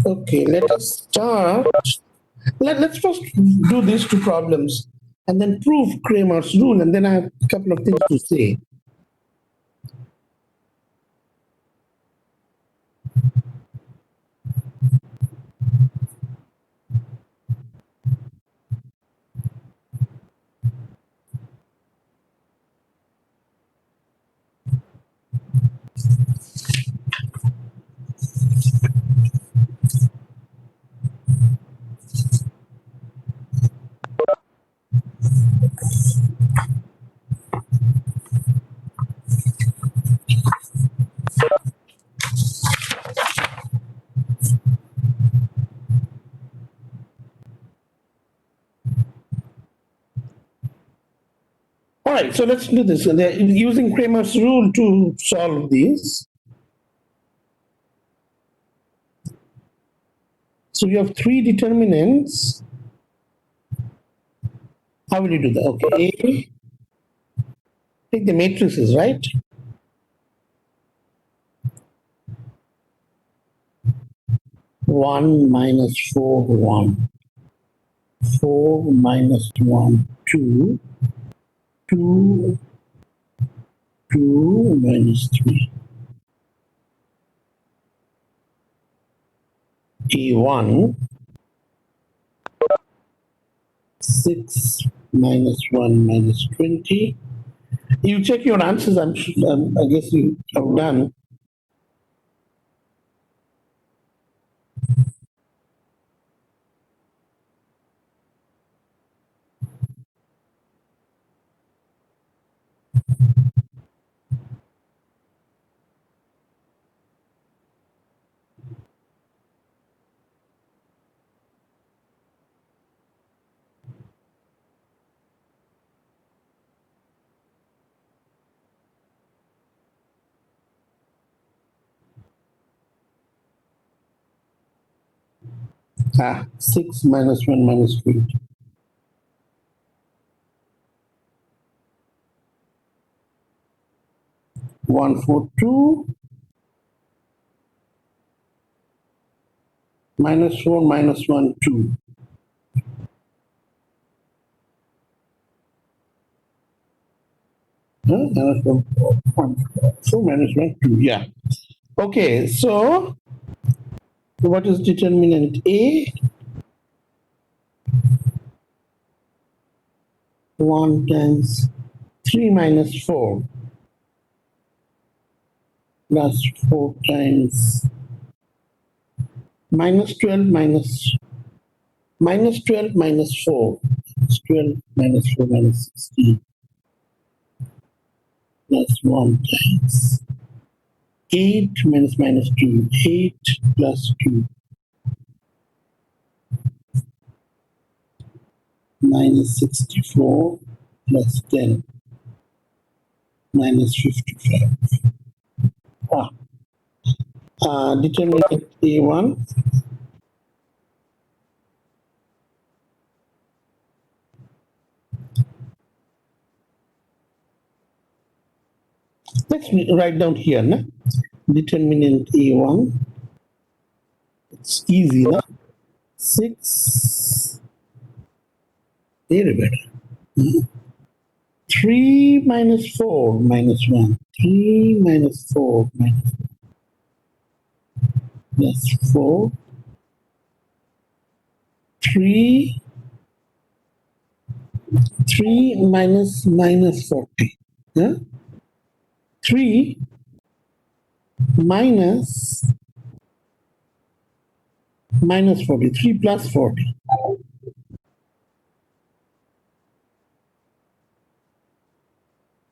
Okay, let us start. Let's first do these two problems and then prove Kramer's rule, and then I have a couple of things to say. All right, so let's do this. They're using Kramer's rule to solve these. So you have three determinants. How will you do that? Okay, take the matrices, right? One minus four, one. 4 minus 1, 2. 2, 2 minus 3. A1, 6 minus 1 minus 20. You check your answers, I guess you have done. Ah, 6 minus 1 minus 20. One, 4, 2. Minus 4 minus 1, 2. Minus 1, 4 minus 1, 2. Yeah. Okay, so what is determinant A? 1 times 3 minus 4 plus 4 times minus 12 minus 12 minus 4. It's 12 minus 4 minus 16 plus 1 times 8 minus minus 2. 8 plus 2 minus 64 plus 10 minus 55. Determinant A1. Let's write down here. Na? Determinant A1. It's easy. Na? 6. Very better. 3 minus 4 minus 1. 3 minus 4 minus 1. Plus 4. 3 minus minus 40. Yeah? 3 minus minus 40. 3 plus 40.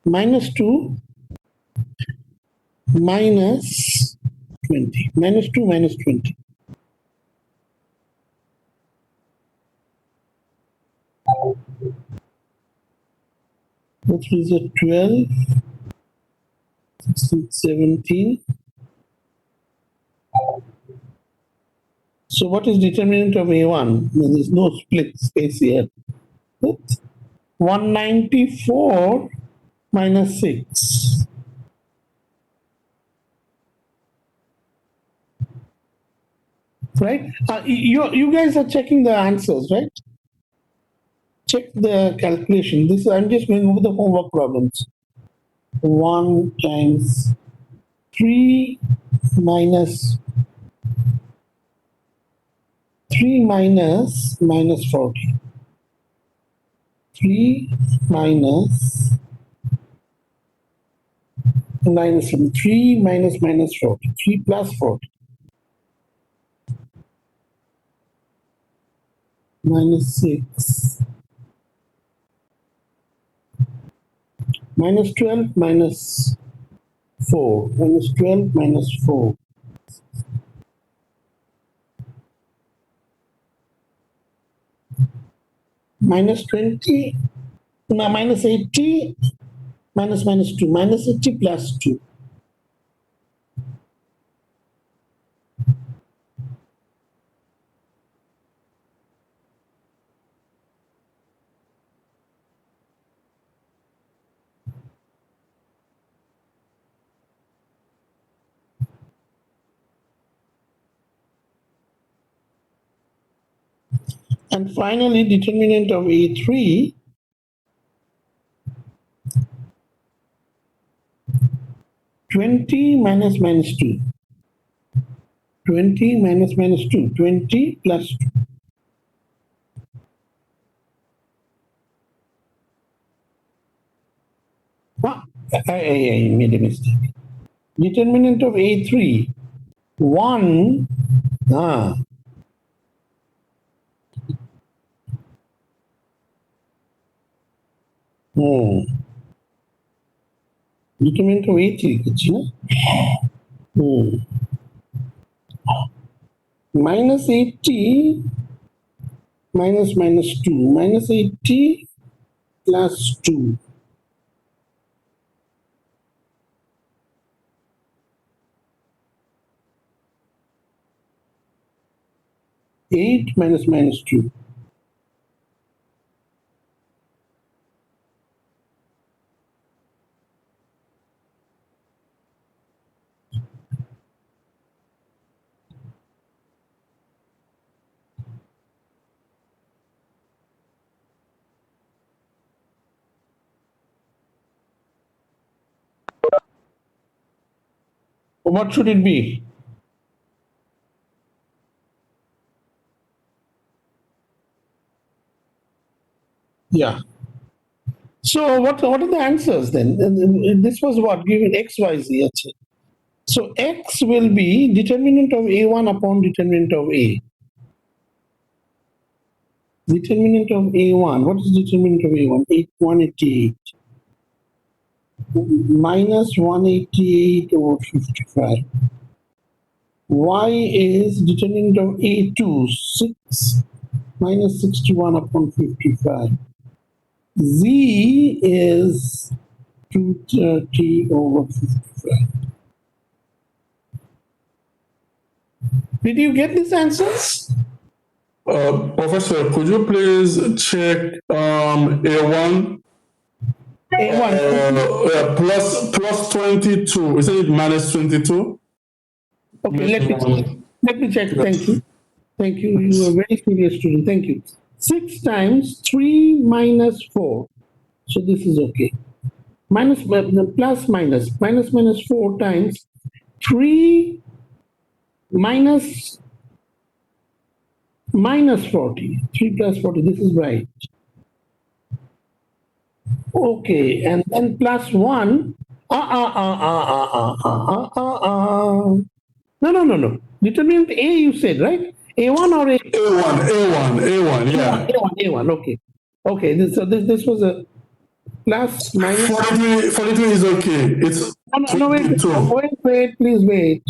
Minus 2 minus 20. Minus 2 minus 20. Which is a 12, 16, 17. So what is determinant of A1? There is no split space here. 194 minus 6. right? You guys are checking the answers, right? Check the calculation. This I'm just going over the homework problems. 1 times 3 minus 3 minus 40. 3 minus 3 minus 40. 3 plus 40. Minus 6. Minus 12 minus 4. Minus 12 minus 4. Minus 20. No, minus 80. Minus 2. Minus 80 plus 2. And finally, determinant of A3, 20 minus 2. 20 minus 2. 20 plus 2. Ah, I made a mistake. Determinant of A3, 1. Determinant of A3, minus 80 minus 2. Minus 80 plus 2. 8 minus 2. What should it be? Yeah. So what are the answers then? This was what given x, y, z. So x will be determinant of A1 upon determinant of A. Determinant of A1. What is determinant of A1? 188. Minus 188 over 55. Y is determinant of A2. 6 minus 61 upon 55. Z is 230 over 55. Did you get these answers? Professor, could you please check A1? A1. Plus 22. Isn't it minus 22? Okay, let me check. Thank you. Thank you. You are a very serious student. Thank you. 6 times 3 minus 4. So this is okay. Minus plus minus 4 times 3 minus 40. 3 plus 40. This is right. Okay, and then plus 1. No. Determinant A you said, right? A1 or A? A1, yeah. A1, okay. Okay, this was a plus minus. 43 is okay. It's No, wait, please wait.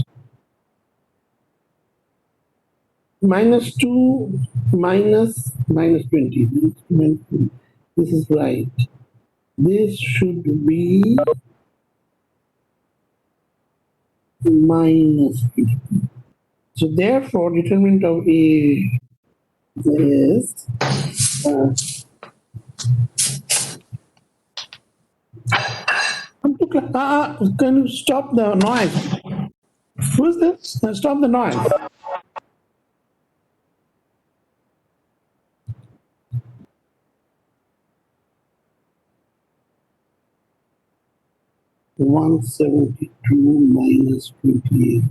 Minus 2 minus 20. This is right. This should be minus 50. So therefore, determinant of A is can you stop the noise? Who's this? Stop the noise. 172 minus 28.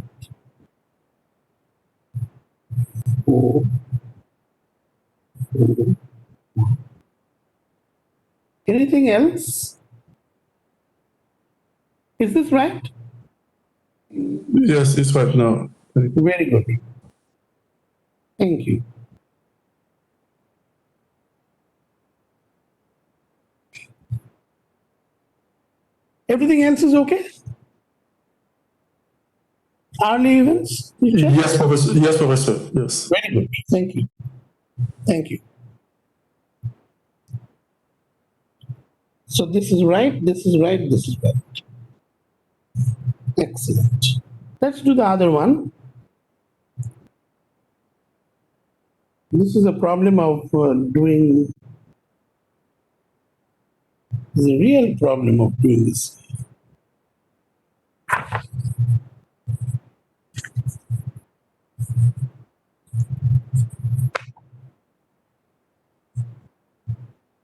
4, 4. Anything else? Is this right? Yes, it's right now. Very good. Thank you. Everything else is okay? Hourly events? teacher? Yes, Professor. Yes, Professor. Yes. Very good. Thank you. Thank you. So this is right, this is right, this is right. Excellent. Let's do the other one. This is a problem of doing, this is a real problem of doing this.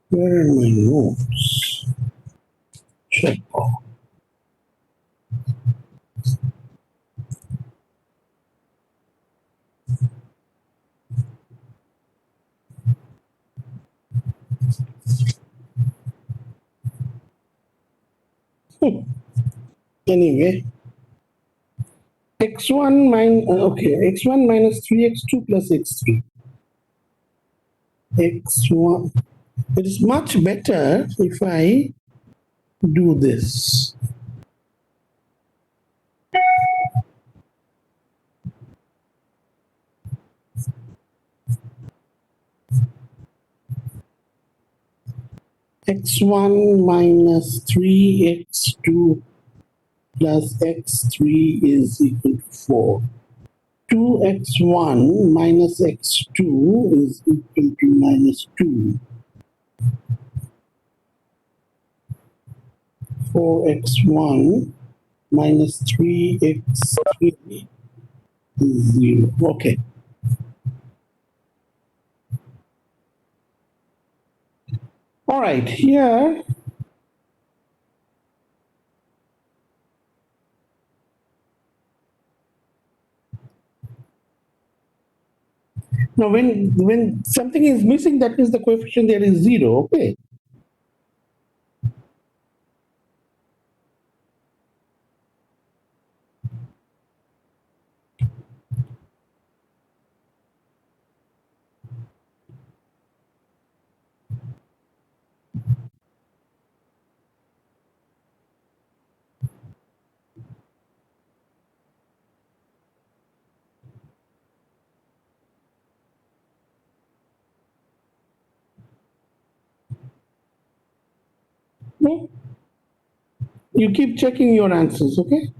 Where are my notes? Check. Anyway, x1 minus, okay, x1 minus 3x2 plus x3. x1, it is much better if I do this. x1 minus 3x2 plus x3 is equal to 4. 2x1 minus x2 is equal to minus 2. 4x1 minus 3x3 is 0. Okay. All right, here now when something is missing, that means the coefficient there is 0. Okay. No? You keep checking your answers, okay?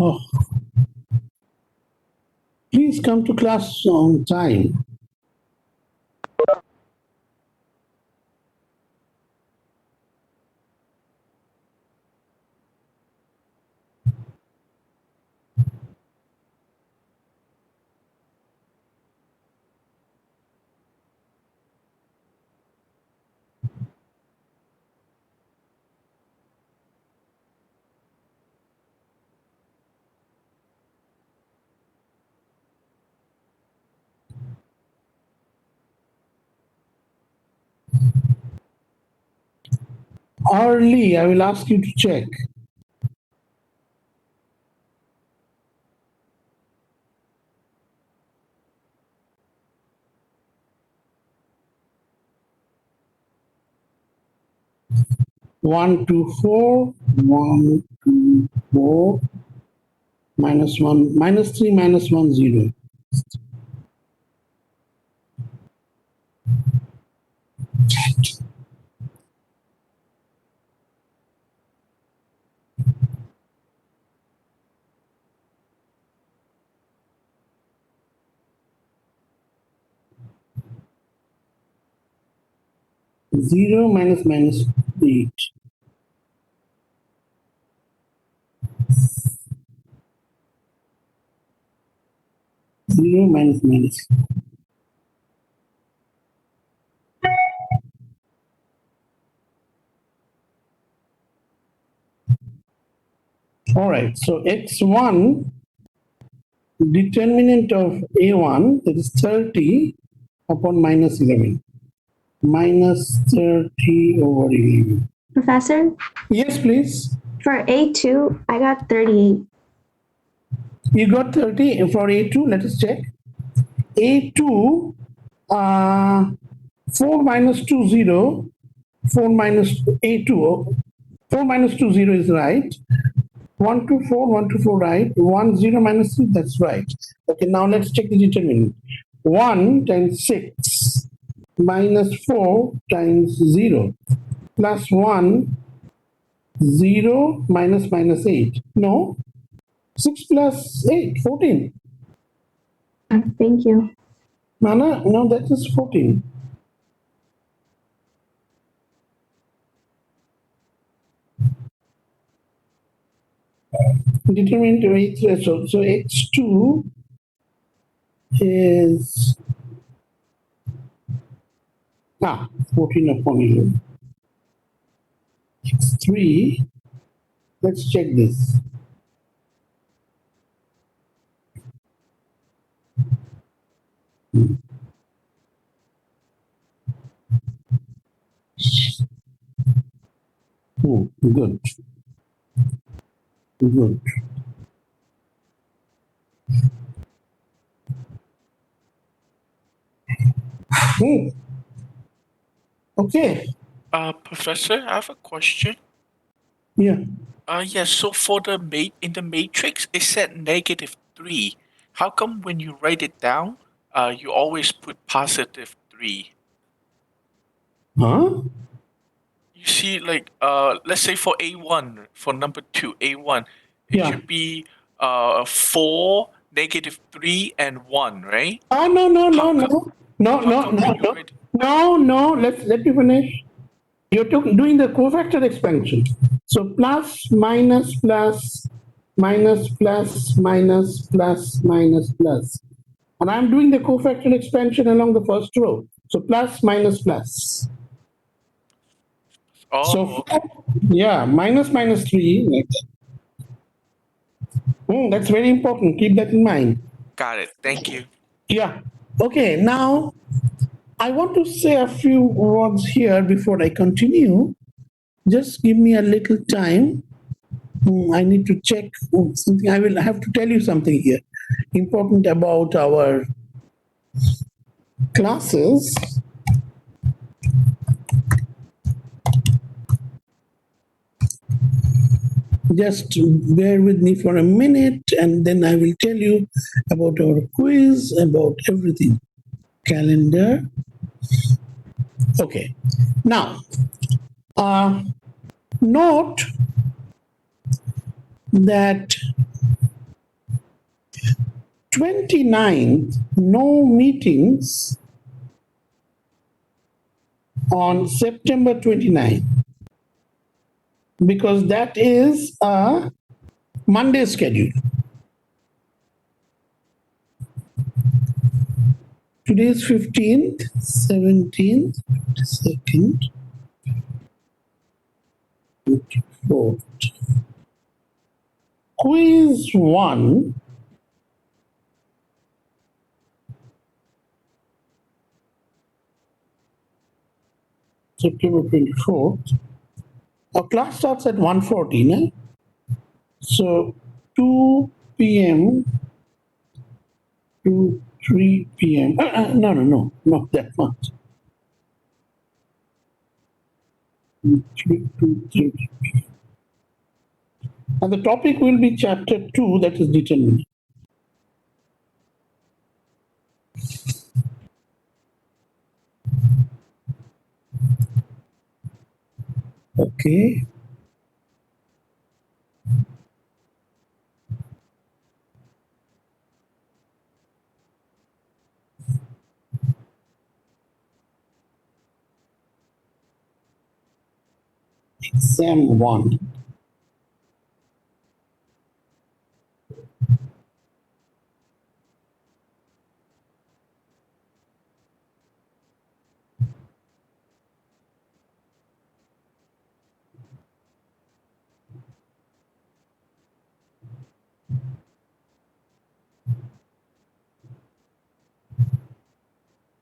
Oh, please come to class on time. Early, I will ask you to check. One, two, four, 1, 2, 4, minus 1, minus 3, minus 1, 0. Zero minus minus 8. Zero minus minus. All right, so x1, determinant of a1, that is 30 upon minus 11. Minus 30 over 11. Professor, Yes, please. for A2, I got 38. You got 30 for A2. Let us check. A2, 4 minus 2, 0. 4 minus A2. 4 minus 2, 0 is right. 1, 2, 4, 1, 2, 4, right. 1, 0 minus 3, that's right. Okay, now let's check the determinant. 1 times 6 minus 4 times 0 plus 1, 0 minus minus 8. No, 6 plus 8, 14. Thank you. Nana, no, that is 14. Determinant of a threshold. So x2 is 14 upon 11. X3, let's check this. Good. Good. Okay. Professor, I have a question. Yeah. Yes, so for the in the matrix, it said -3. How come when you write it down, you always put +3? Huh? You see, like, let's say for A1, for number 2, A1, it Yeah. should be 4, -3, and 1, right? No. How come when you write No. Let me finish. You're doing the cofactor expansion. So plus, minus, plus, minus, plus, minus, plus, minus, plus. And I'm doing the cofactor expansion along the first row. So plus, minus, plus. Oh, So okay. yeah, minus, minus 3. That's very important. Keep that in mind. Got it. Thank you. Yeah. Okay. Now, I want to say a few words here before I continue. Just give me a little time. I need to check something. I will have to tell you something here important about our classes. Just bear with me for a minute and then I will tell you about our quiz, about everything. Calendar. Okay. Now, note that 29th, no meetings on September 29th, because that is a Monday schedule. Today is 15th, 17th, 22nd, 24th. Quiz 1, September 24th. Our class starts at 1:40, no? So 2 p.m. to 3 p.m. No, not that much. 3 to 3 p.m. And the topic will be chapter 2, that is determinant. Okay. Exam 1.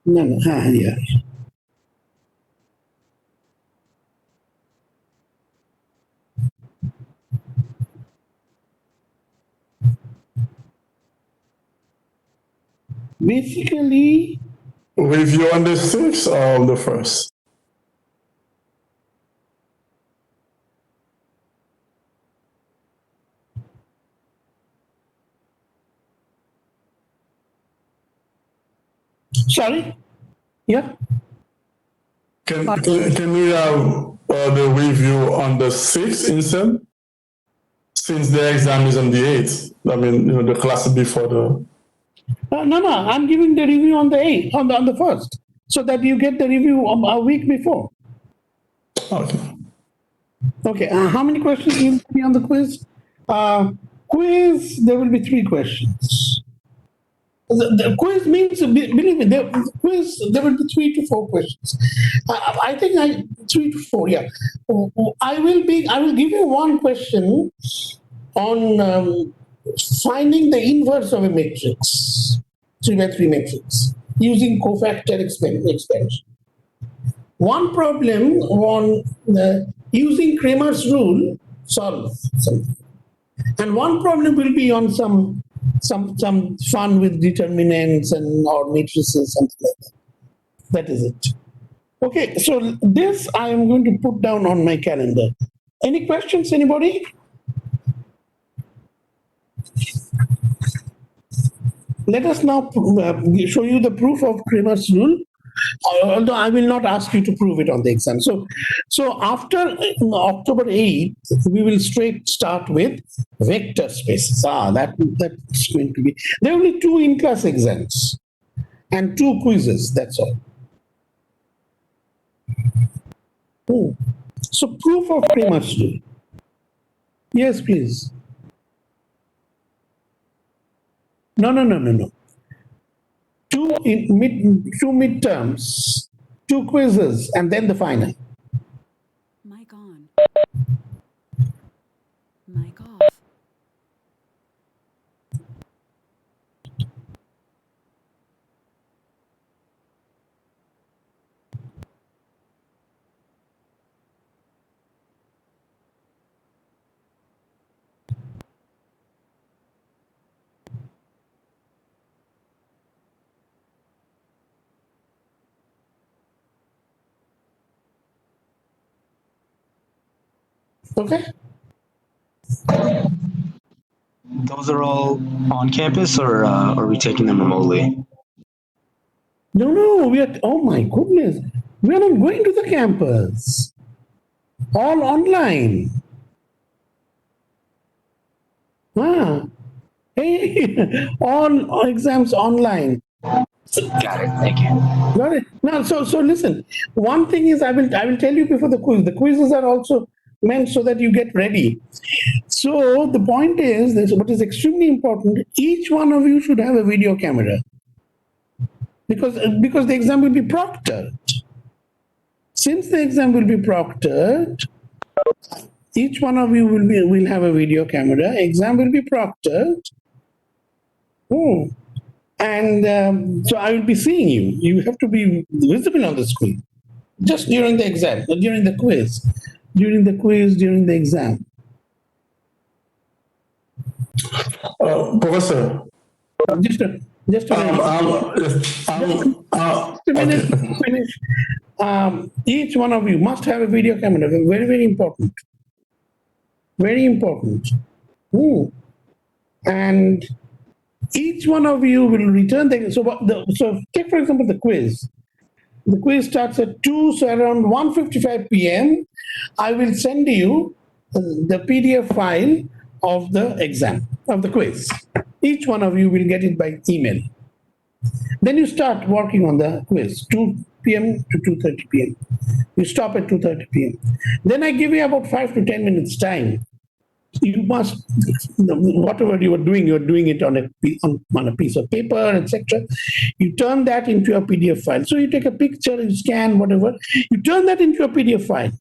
No, yeah. Basically, Review on the 6th or the 1st? sorry? Yeah? Can we have the review on the 6th instead? Since the exam is on the 8th. I mean, the class before the... No, I'm giving the review on the 8th, on the 1st, so that you get the review a week before. Okay. Okay, how many questions will be on the quiz? Quiz, there will be 3 questions. The quiz means, believe me, the quiz, there will be 3 to 4 questions. I think 3 to 4, yeah. I will give you one question on finding the inverse of a matrix, 3x3 matrix, using cofactor expansion. One problem on using Cramer's rule, solve something. And one problem will be on some fun with determinants and or matrices, something like that. That is it. Okay, so this I am going to put down on my calendar. Any questions, anybody? Let us now show you the proof of Cramer's rule, although I will not ask you to prove it on the exam. So after October 8th, we will straight start with vector spaces. That's going to be, there will be 2 in-class exams and 2 quizzes, that's all. So proof of Cramer's rule. Yes, please. No. 2 midterms, 2 quizzes, and then the final. Mic on. Mic off. Okay? Those are all on campus, or are we taking them remotely? No, we are, oh my goodness, we are not going to the campus. All online. Hey, all exams online. Got it. Thank you. Got it. Now, so listen. One thing is, I will tell you before the quiz. The quizzes are also meant so that you get ready. So the point is, this what is extremely important. Each one of you should have a video camera, because the exam will be proctored. Since the exam will be proctored, each one of you will have a video camera. Exam will be proctored. And so I will be seeing you. You have to be visible on the screen. Just during the exam, during the quiz. during the quiz, during the exam? Professor, Just a minute. yes, Just a minute okay. to finish. Each one of you must have a video camera. Very, very important. Very important. And each one of you will return the, so take for example the quiz. The quiz starts at 2, so around 1:55 p.m. I will send you the PDF file of the exam, of the quiz. Each one of you will get it by email. Then you start working on the quiz, 2 p.m. to 2:30 p.m. You stop at 2:30 p.m. Then I give you about 5 to 10 minutes time. You must, whatever you are doing it on a piece of paper, etc. You turn that into a PDF file. So you take a picture, you scan, whatever, you turn that into a PDF file.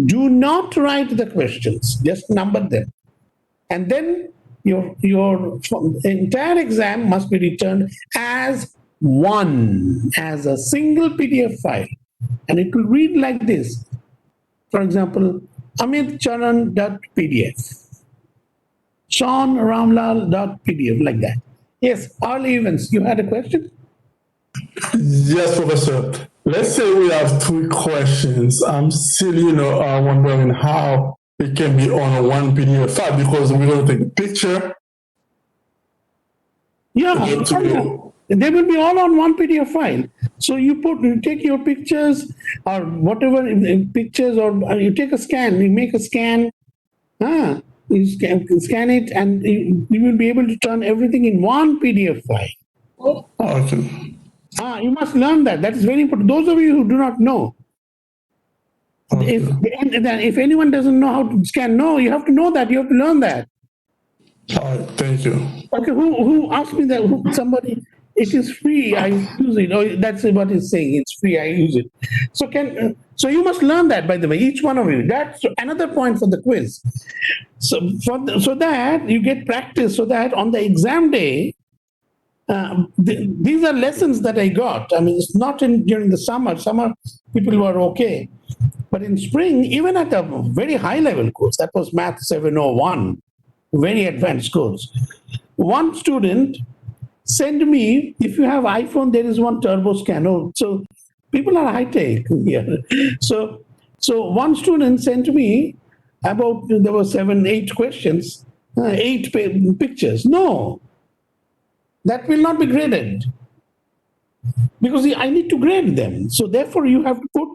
Do not write the questions, just number them. And then your entire exam must be returned as one, as a single PDF file. And it will read like this. For example, amitcharan.pdf, Sean Ramlal.pdf, like that. Yes, all events. You had a question? Yes, Professor. Let's say we have 3 questions. I'm still, wondering how it can be on one PDF file because we're going to take a picture. Yeah, they will be all on one PDF file. So you take your pictures or whatever pictures, or you take a scan, you make a scan, you scan it, and you will be able to turn everything in one PDF file. Okay. You must learn that. That is very important. Those of you who do not know, if anyone doesn't know how to scan, no, you have to know that. You have to learn that. All right, thank you. Okay, who asked me that? Somebody. It is free. I use it. Oh, that's what he's saying. It's free. I use it. So you must learn that. By the way, each one of you. That's another point for the quiz. So so that you get practice. So that on the exam day, these are lessons that I got. I mean, it's not during the summer. Summer people were okay, but in spring, even at a very high level course, that was Math 701, very advanced course. One student send me, if you have iPhone, there is one turbo scanner. So people are high tech here. So one student sent me about, there were 7, 8 questions, 8 pictures. No, that will not be graded because I need to grade them. So therefore you have to put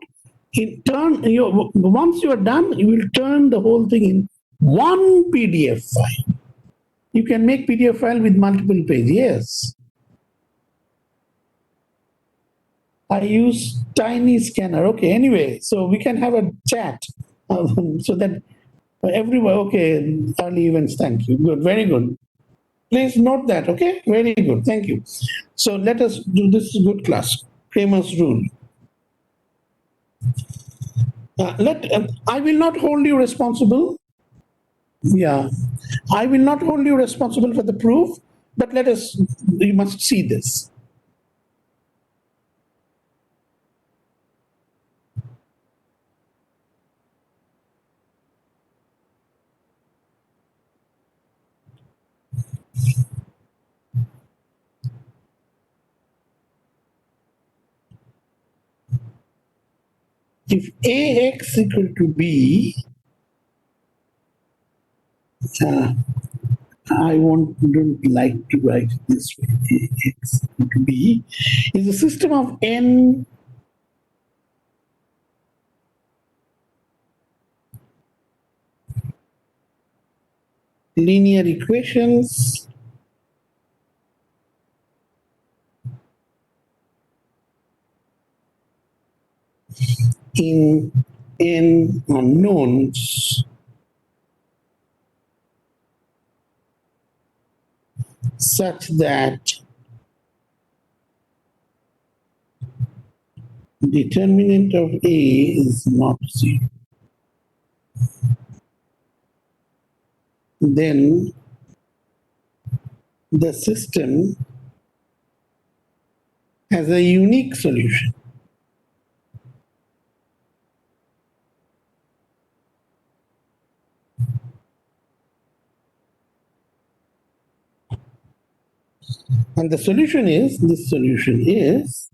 once you are done, you will turn the whole thing in one PDF file. You can make PDF file with multiple pages. Yes. I use tiny scanner. Okay, anyway, so we can have a chat so that everyone, okay, early events, thank you. Good, very good. Please note that, okay? Very good, thank you. So let us do this good class, Kramer's rule. I will not hold you responsible. Yeah, I will not hold you responsible for the proof, but you must see this. If AX equal to B, I don't like to write it this way. AX equal to B is a system of n linear equations in n unknowns such that determinant of A is not 0. Then the system has a unique solution. And the solution is, this solution is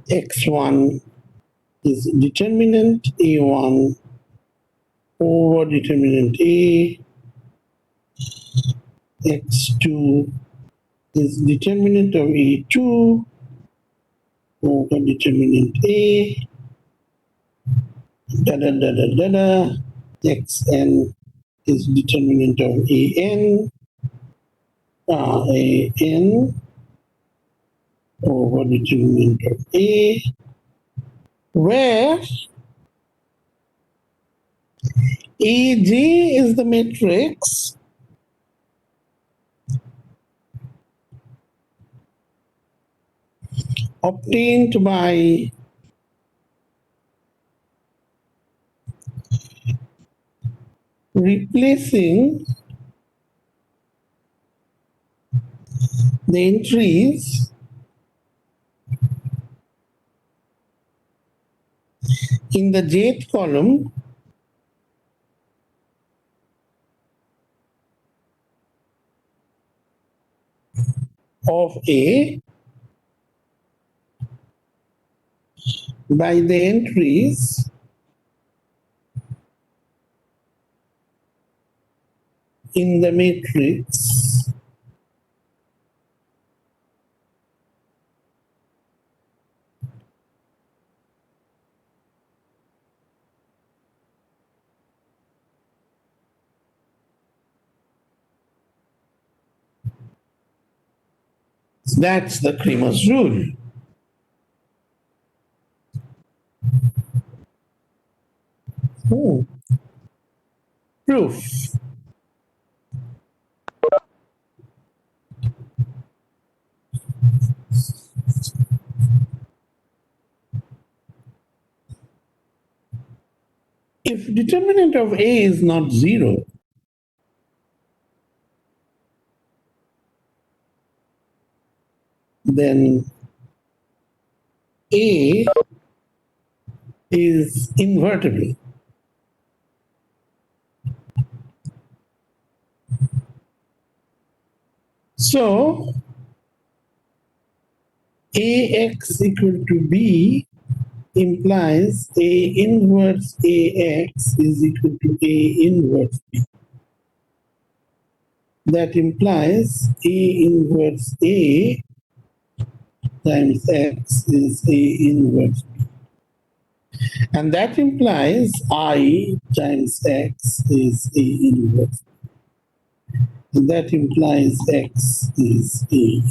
x1 is determinant a1 over determinant a, x2 is determinant of a2 over determinant a, da da da da da da, xn is determinant of an, an over determinant of a, where Aj is the matrix obtained by replacing the entries in the jth column of A by the entries in the matrix That's the Cramer's rule. Proof. If determinant of A is not 0, then A is invertible. So AX equal to B implies A inverse AX is equal to A inverse B. That implies A inverse A times X is A inverse B. And that implies I times X is A inverse B. And that implies X is A.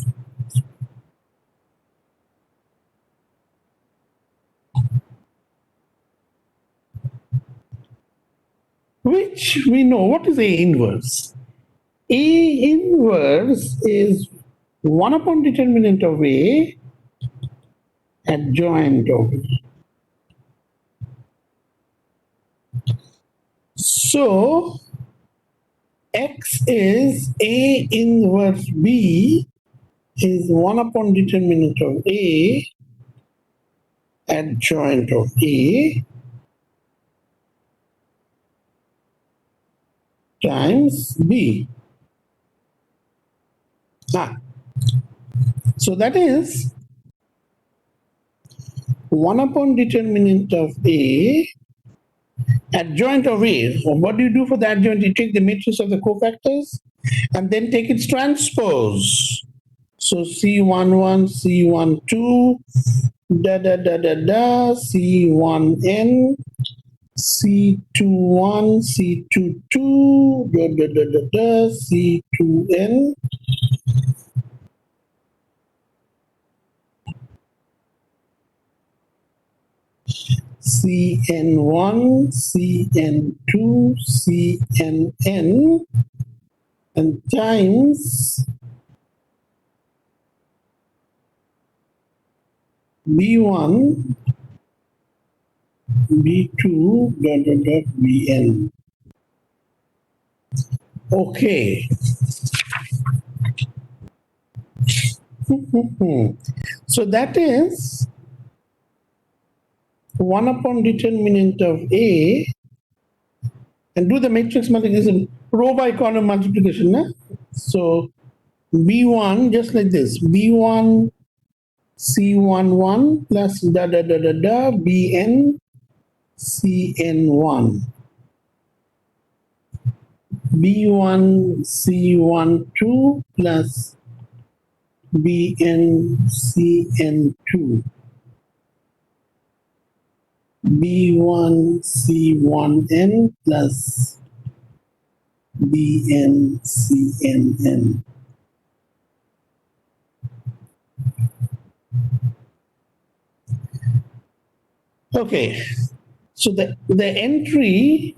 Which we know, what is A inverse? A inverse is 1 upon determinant of A adjoint of A. So X is A inverse B is 1 upon determinant of A adjoint of A times B. So that is 1 upon determinant of A adjoint of A. So what do you do for the adjoint? You take the matrix of the cofactors and then take its transpose. So C11, C12, da da da da da, C1n, C21, C22, da da da da da, C2n. CN1, CN2, CNN, and times B1, B2, dot, dot, dot, Bn. Okay. So that is 1 upon determinant of A and do the matrix multiplication, row by column multiplication. Na? So B1, just like this, B1 C11 plus da da da da da Bn Cn1. B1 C12 plus Bn Cn2. B1 C1n plus Bn Cnn. Okay, so the entry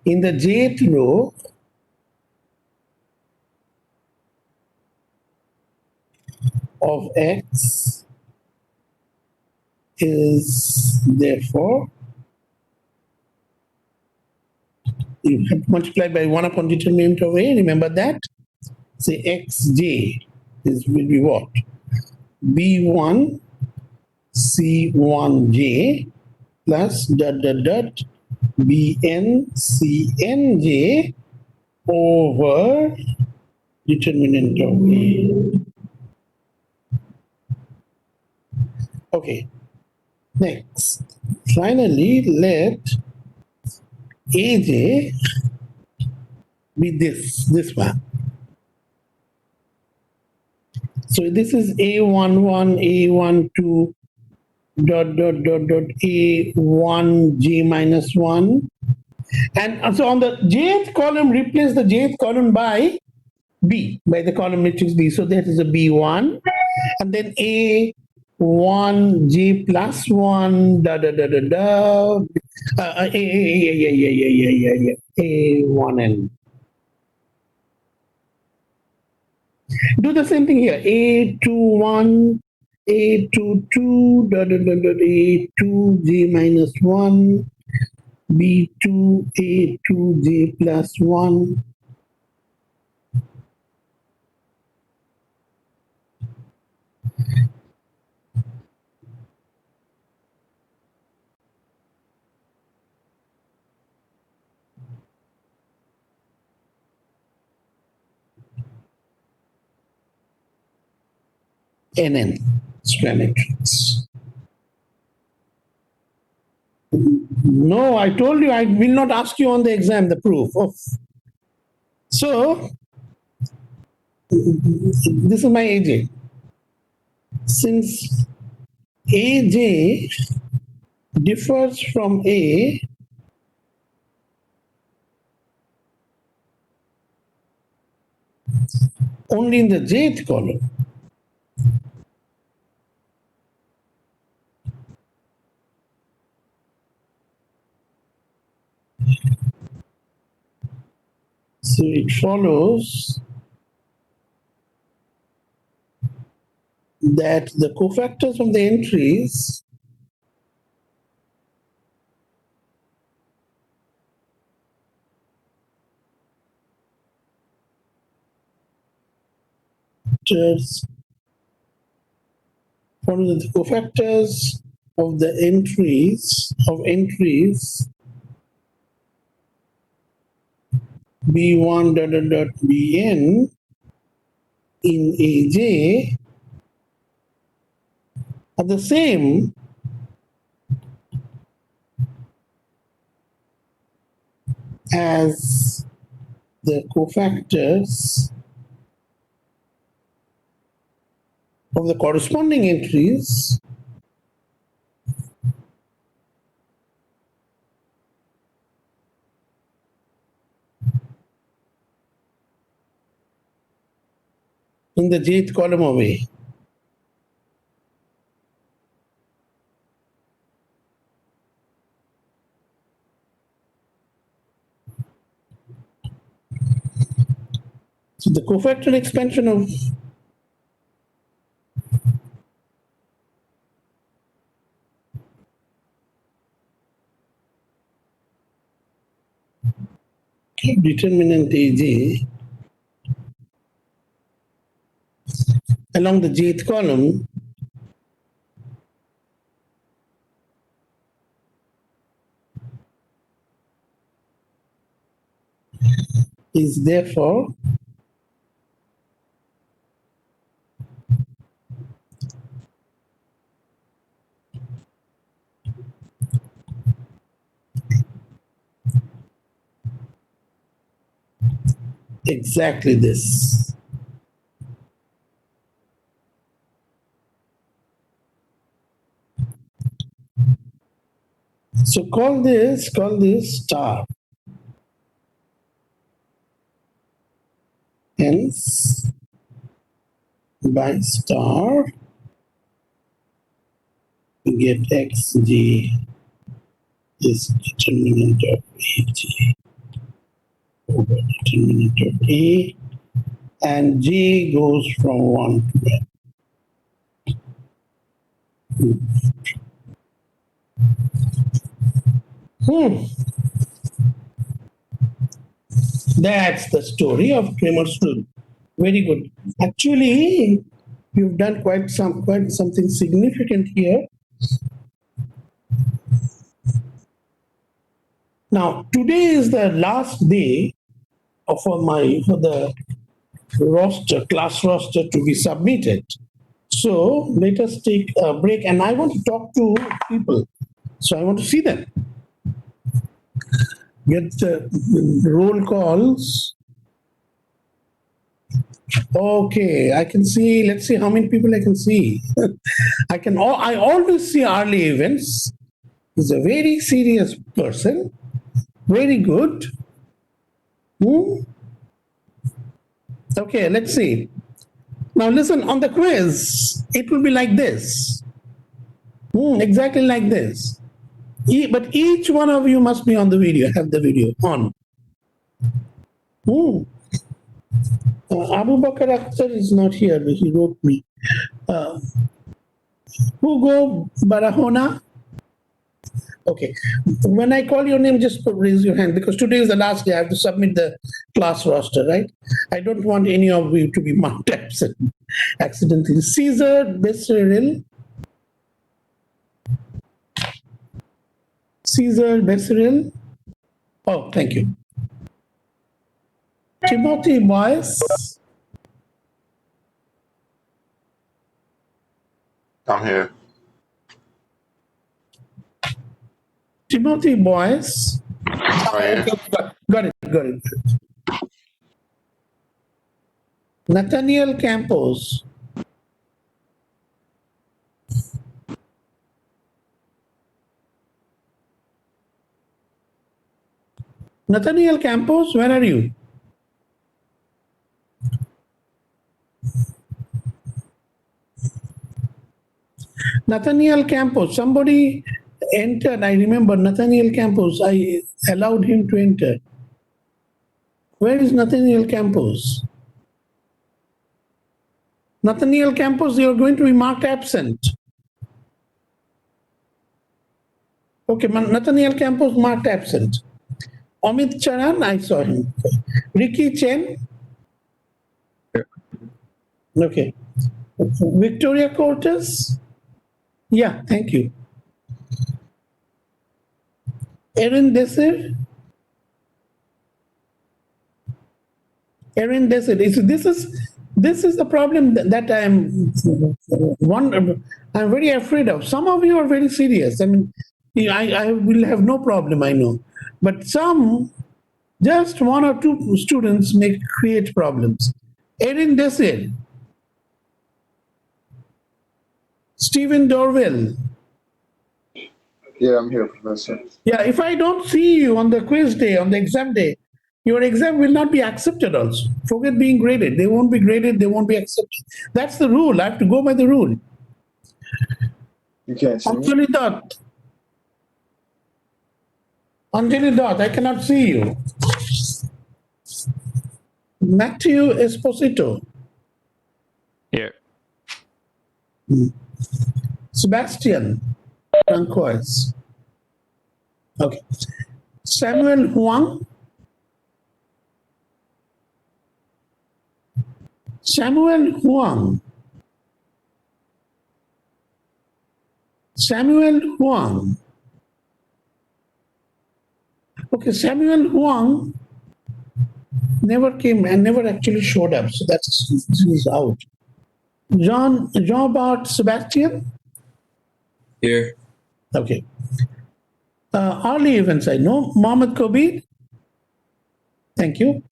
in the jth row of x is therefore, you have to multiply by 1 upon determinant of a, remember that? Say xj will be what? B1 C1j plus dot dot dot Bn Cnj over determinant of a. Okay, next. Finally, let Aj be this one. So this is A11, A12, dot dot dot dot A1j minus 1. And so on the jth column, replace the jth column by B, by the column matrix B. So that is a B1. And then A1j plus 1, da da da da da. A1n. Do the same thing here. A21, A22, dot dot dot dot A2j minus 1, B2, A2j plus 1. NN, square matrix. No, I told you I will not ask you on the exam the proof. Oh. So, this is my AJ. Since AJ differs from A, only in the jth column. So it follows that the cofactors of the entries follow the cofactors of the entries B1 dot dot dot Bn in AJ are the same as the cofactors of the corresponding entries in the jth column of A. So the cofactor expansion of determinant AJ along the jth column is therefore exactly this. So call this star. Hence, by star, we get xg is determinant of ag over determinant of a, and g goes from 1 to n. That's the story of Kramer's rule. Very good. Actually, you've done quite something significant here. Now, today is the last day for the class roster to be submitted. So let us take a break, and I want to talk to people. So I want to see them. Get roll calls. Okay, I can see. Let's see how many people I can see. I always see Early Events. He's a very serious person. Very good. Okay, let's see. Now listen, on the quiz, it will be like this. Exactly like this. But each one of you must be on the video, have the video on. Abu Bakr Akhtar is not here, but he wrote me. Hugo Barahona. Okay. When I call your name, just raise your hand, because today is the last day. I have to submit the class roster, right? I don't want any of you to be marked absent accidentally. Caesar Besseril. Caesar Besseril. Oh, thank you. Timothy Boyce. I'm here. Timothy Boyce. Right here. Got it. Nathaniel Campos. Nathaniel Campos, where are you? Nathaniel Campos, somebody entered. I remember Nathaniel Campos. I allowed him to enter. Where is Nathaniel Campos? Nathaniel Campos, you're going to be marked absent. Okay, Nathaniel Campos marked absent. Amit Charan, I saw him. Ricky Chen. Okay. Victoria Cortez. Yeah, thank you. Erin Desir. Erin Desir. This is the problem that I'm very afraid of. Some of you are very serious. I mean, I will have no problem, I know. But some, just one or two students may create problems. Erin Desir. Stephen Dorwell. Yeah, I'm here, Professor. Yeah, if I don't see you on the quiz day, on the exam day, your exam will not be accepted also. Forget being graded. They won't be graded, they won't be accepted. That's the rule. I have to go by the rule. You can't see me? Anjali Dutt. Anjali Dutt, I cannot see you. Matthew Esposito. Here. Sebastian Francois. Okay. Samuel Huang. Samuel Huang. Samuel Huang. Okay, Samuel Huang. never came and never actually showed up. So that's he's out. Jean Bart Sebastian. Here. Okay. Early events I know. Mohammed Kobir. Thank you.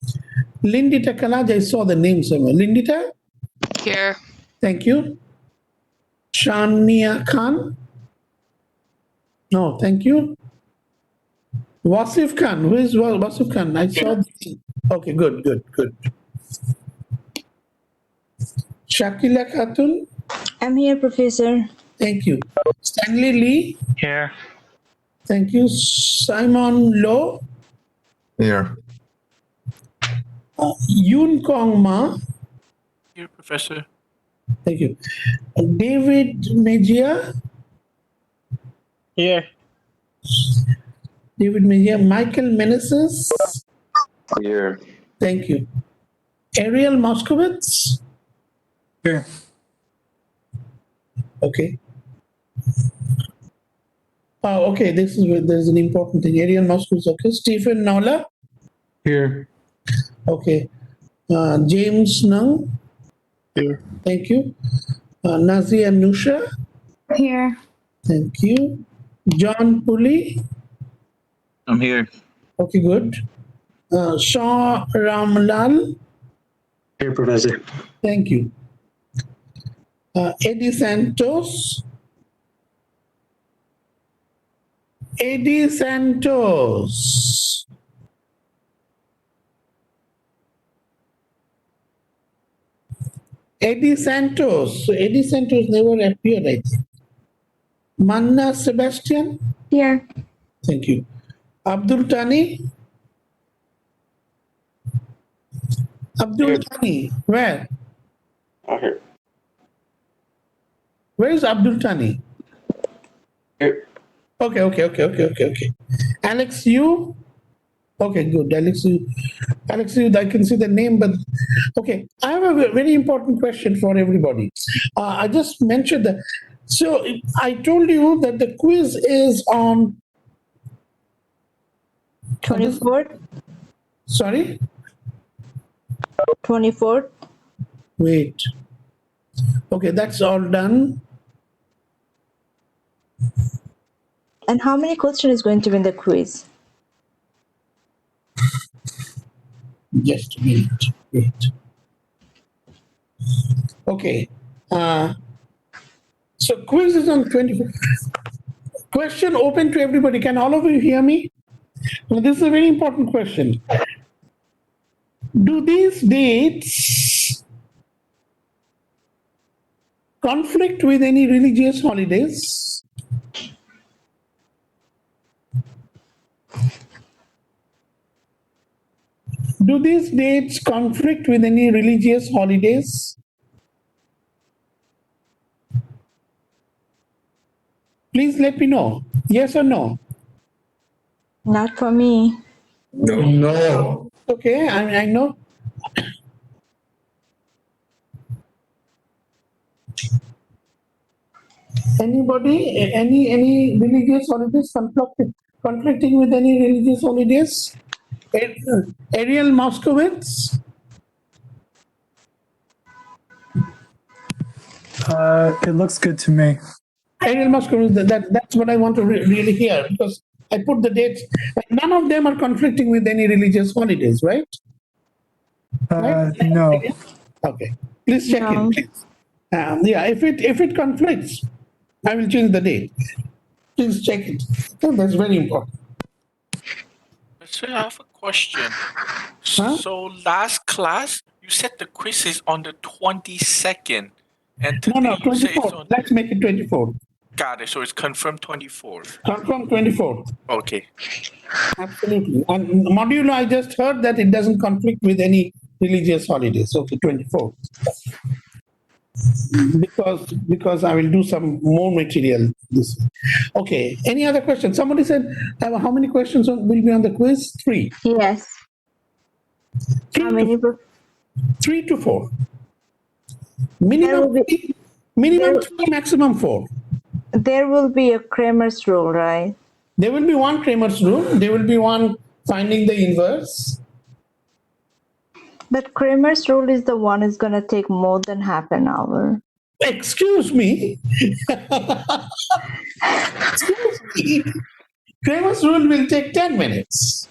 Lindita Kalaj, I saw the name somewhere. Lindita. Here. Thank you. Shania Khan. No, thank you. Wasif Khan. Who is Wasif Khan? I saw. Okay, good. Shakila Khatun. I'm here, Professor. Thank you. Stanley Lee. Here. Thank you. Simon Low. Here. Yoon Kong Ma. Here, Professor. Thank you. David Mejia. Here. David Mejia. Michael Meneses. Here. Thank you. Ariel Moskowitz. Here. Okay. Oh, okay. This is where there's an important thing. Ariel Moskowitz. Okay. Stephen Nola. Here. Okay. James Nung. Here. Thank you. Nazia Nusha. Here. Thank you. John Pulley. I'm here. Okay, good. Shaw Ramlal. Here, Professor. Thank you. Eddie Santos. Eddie Santos. Eddie Santos. So Eddie Santos never appeared, I think. Manna Sebastian. Here. Thank you. Abdul Tani. Abdul Tani. Where? Here. Where is Abdul Tani? Here. Okay. Alex Yu. Okay, good. Alex Yu, I can see the name, but okay. I have a very important question for everybody. I just mentioned that. So I told you that the quiz is on 24th. Sorry? 24th. Wait. Okay, that's all done. And how many questions is going to be in the quiz? Just a minute. Wait. Okay. So quiz is on 24. Question open to everybody. Can all of you hear me? Now, this is a very important question. Do these dates conflict with any religious holidays? Do these dates conflict with any religious holidays? Please let me know. Yes or no? Not for me. No. Okay, I know. Anybody, any religious holidays conflicting with any religious holidays? Ariel Moskowitz? It looks good to me. Ariel Moskowitz, that's what I want to really hear, because I put the dates. None of them are conflicting with any religious holidays, right? No. Okay, please check No. it, please. Yeah, if it conflicts, I will change the date. Please check it. So that's very important. So I have a question. Huh? So last class, you said the quiz is on the 22nd. And today No, you say it's 24th. on... Let's make it 24th. Got it. So it's confirmed 24th. Confirm 24th. Okay. Absolutely. And modulo, I just heard that it doesn't conflict with any religious holidays. Okay, 24th. Because I will do some more material this. Okay. Any other questions? Somebody said, how many questions will be on the quiz? 3. Yes. How many? 3 to 4. There Minimum will be- 3, maximum 4. There will be a Kramer's rule, right? There will be one Kramer's rule. There will be one finding the inverse. But Kramer's rule is the one is gonna take more than half an hour. Excuse me. Excuse me. Kramer's rule will take 10 minutes.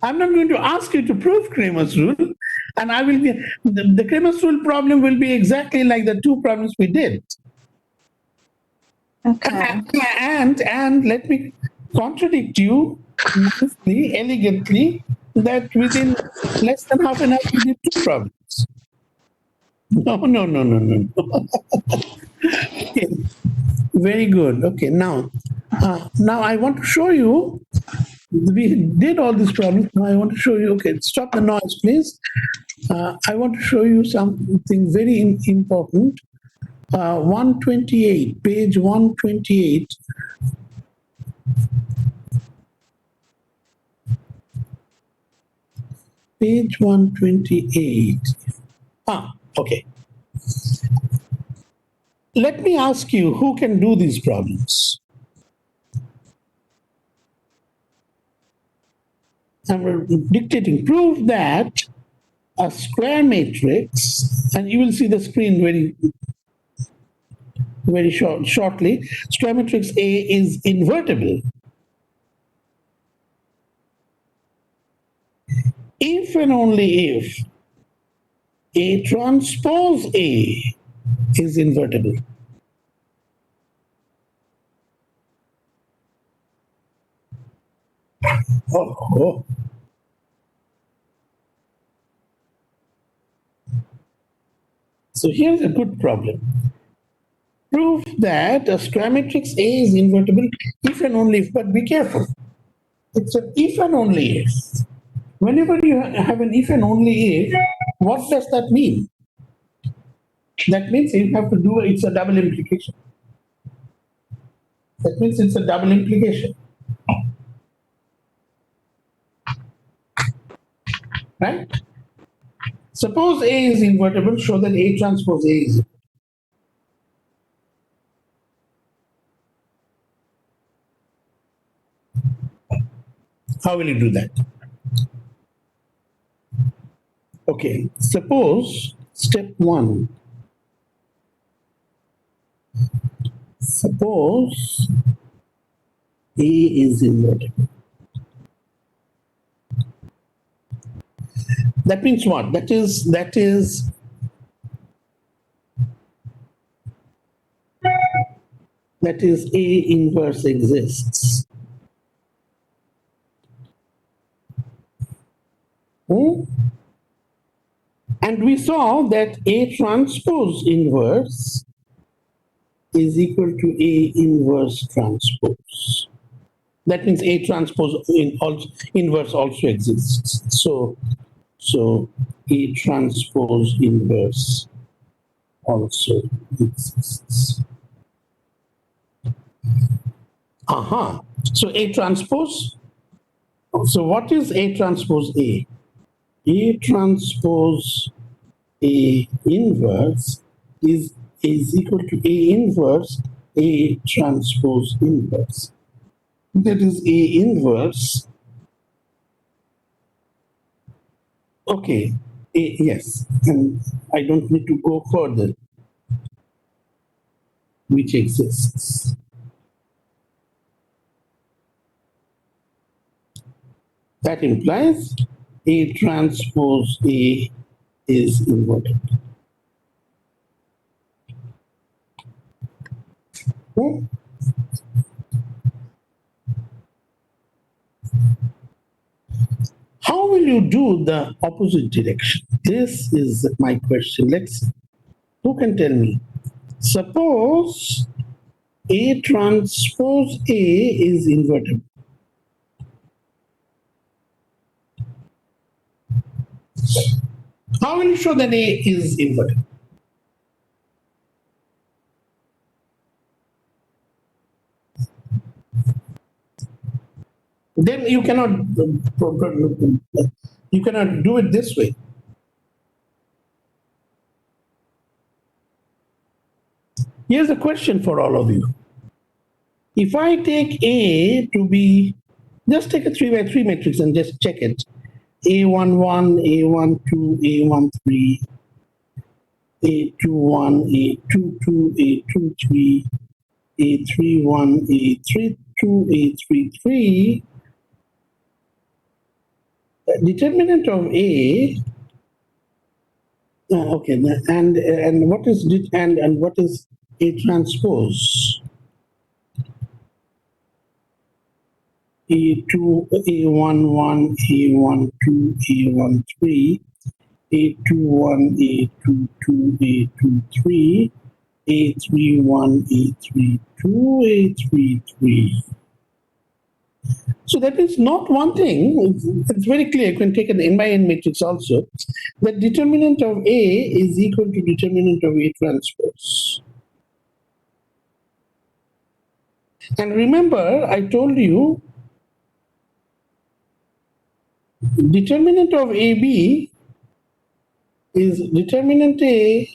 I'm not going to ask you to prove Kramer's rule, and I will be the Kramer's rule problem will be exactly like the two problems we did. Okay. And let me contradict you nicely, elegantly, that within less than half an hour we did two problems. No. Okay. Very good. Okay, now I want to show you. We did all these problems. Now I want to show you. Okay, stop the noise, please. I want to show you something very important. 128, page 128. Page 128. Okay. Let me ask you, who can do these problems? I'm dictating. Prove that a square matrix, and you will see the screen very shortly. Square matrix A is invertible if and only if A transpose A is invertible. Oh. So here's a good problem. Prove that a square matrix A is invertible if and only if, but be careful. It's an if and only if. Whenever you have an if and only if, what does that mean? That means you have to do, it's a double implication. That means it's a double implication. Right? Suppose A is invertible, show that A transpose A is invertible. How will you do that? Okay, suppose step one. Suppose A is invertible. That means what? That is A inverse exists. And we saw that A transpose inverse is equal to A inverse transpose. That means A transpose inverse also exists. So A transpose inverse also exists. So A transpose. So what is A transpose A? A transpose A inverse is equal to A inverse A transpose inverse. That is A inverse. Okay, yes, and I don't need to go further, which exists. That implies A transpose A is invertible. Okay. How will you do the opposite direction? This is my question. Let's see. Who can tell me? Suppose A transpose A is invertible. How will you show that A is invertible? Then you cannot do it this way. Here's a question for all of you. If I take A to be, just take a 3 by 3 matrix and just check it. A11, A12, A13, A21, A22, A23, A31, A32, A33. Determinant of A. Okay, and what is and what is A transpose? A2, A11, A12, A13, A21, A22, A23, A31, A32, A33. So that is not one thing. It's very clear. You can take an n by n matrix also. The determinant of A is equal to determinant of A transpose. And remember, I told you determinant of AB is determinant A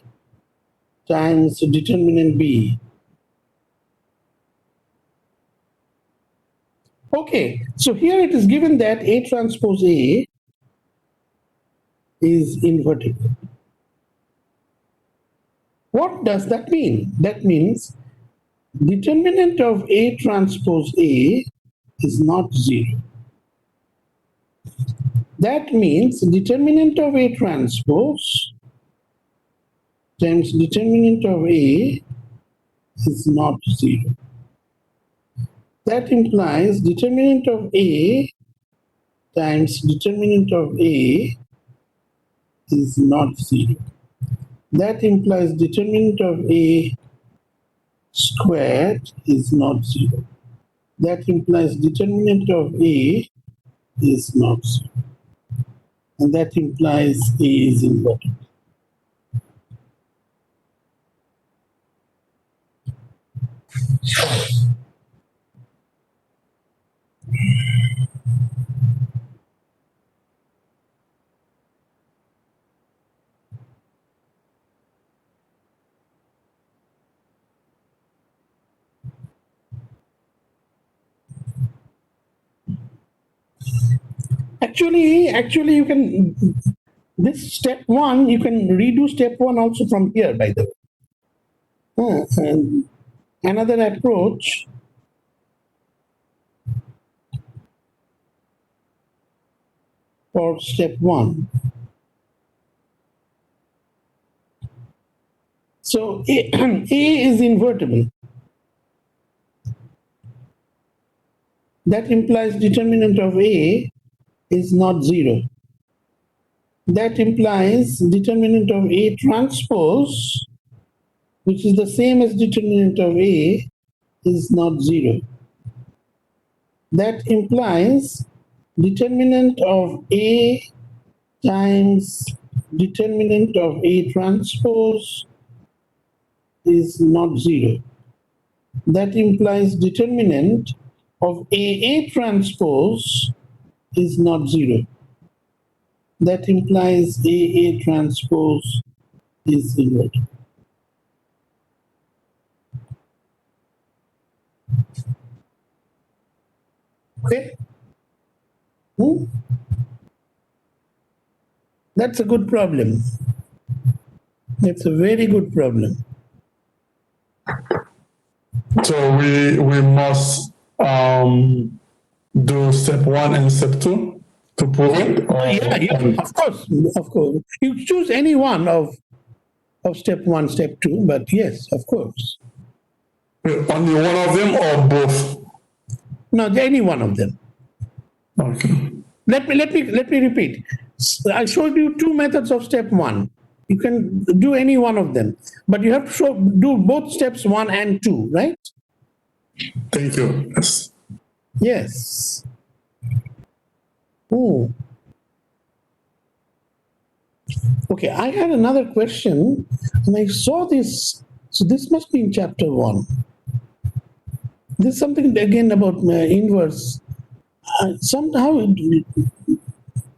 times determinant B. Okay, so here it is given that A transpose A is invertible. What does that mean? That means determinant of A transpose A is not 0. That means determinant of A transpose times determinant of A is not 0. That implies determinant of A times determinant of A is not 0. That implies determinant of A squared is not 0. That implies determinant of A is not 0. And that implies A is invertible. Actually, you can, this step 1, you can redo step 1 also from here, by the way. And another approach for step 1. So A, A is invertible. That implies determinant of A is not 0. That implies determinant of A transpose, which is the same as determinant of A, is not 0. That implies determinant of A times determinant of A transpose is not 0. That implies determinant of A transpose is not 0. That implies A transpose is invertible. Okay? That's a good problem. That's a very good problem. So we must do step 1 and step 2 to prove it? Or, Yeah, of course. You choose any one of step 1, step 2, but yes, of course. Only one of them or both? No, any one of them. Okay. Let me repeat. I showed you 2 methods of step 1. You can do any one of them, but you have to do both steps 1 and 2, right? Thank you. Yes. Yes. Oh. Okay, I had another question, and I saw this. So this must be in chapter 1. There's something again about inverse. Somehow we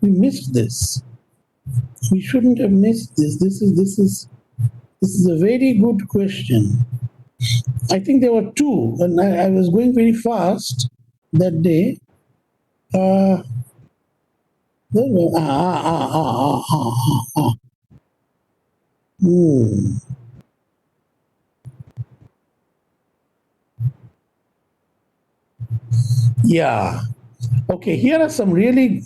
missed this. We shouldn't have missed this. This is a very good question. I think there were 2, and I was going very fast that day. No, no, ah. Hmm. Yeah. Okay, here are some really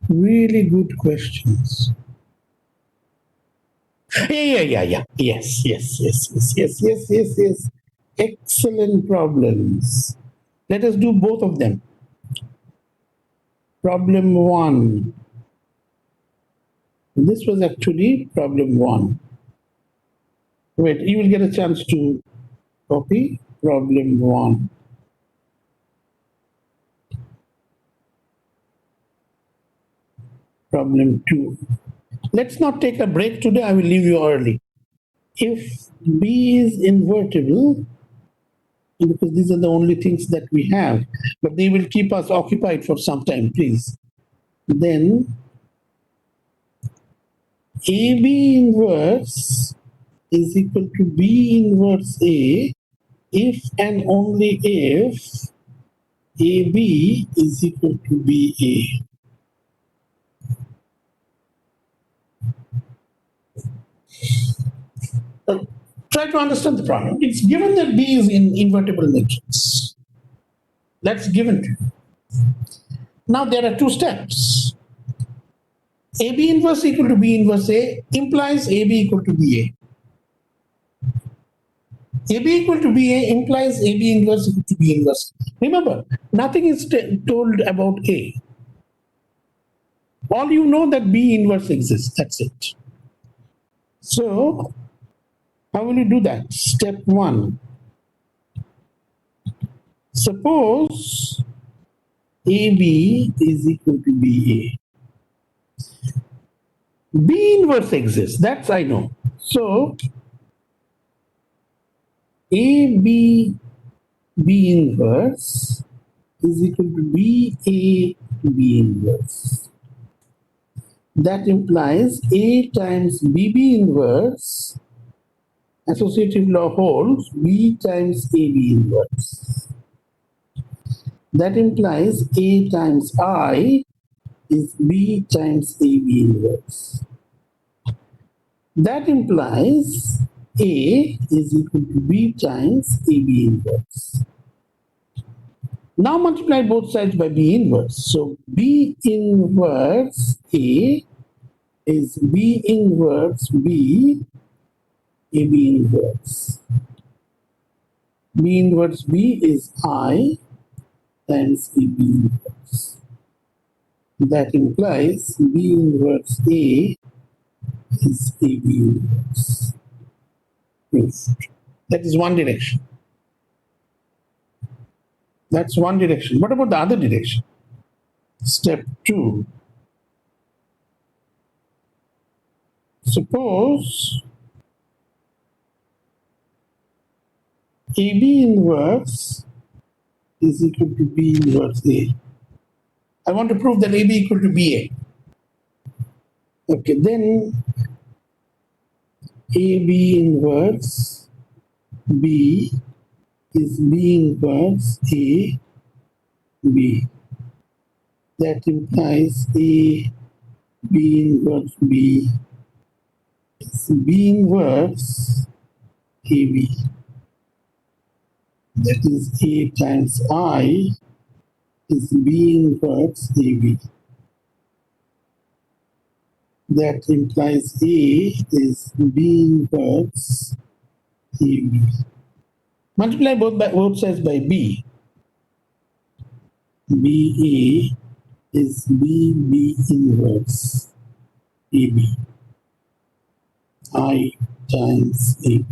good questions. Yeah. Yes. Excellent problems. Let us do both of them. Problem 1. This was actually problem 1. Wait, you will get a chance to copy problem 1. Problem 2. Let's not take a break today. I will leave you early. If B is invertible, because these are the only things that we have, but they will keep us occupied for some time, please. Then AB inverse is equal to B inverse A if and only if AB is equal to BA. Try to understand the problem. It's given that B is in invertible matrix. That's given to you. Now there are two steps. AB inverse equal to B inverse A implies AB equal to BA. AB equal to BA implies AB inverse equal to B inverse. Remember, nothing is told about A. All you know that B inverse exists, that's it. So, how will you do that? Step 1. Suppose AB is equal to BA. B inverse exists, that's I know. So, AB B inverse is equal to BA B inverse. That implies A times BB inverse, associative law holds, B times AB inverse. That implies A times I is B times AB inverse. That implies A is equal to B times AB inverse. Now multiply both sides by B inverse. So B inverse A is B inverse B, AB inverse. B inverse B is I times AB inverse. That implies B inverse A is AB inverse. That is one direction. That's one direction. What about the other direction? Step 2. Suppose AB inverse is equal to B inverse A. I want to prove that AB equal to BA. Okay, then AB inverse B is B inverse A B. That implies A B inverse B is B inverse AB. That is A times I is B inverse AB. That implies A is B inverse AB. Multiply both sides by B. BA is B inverse AB. I times AB.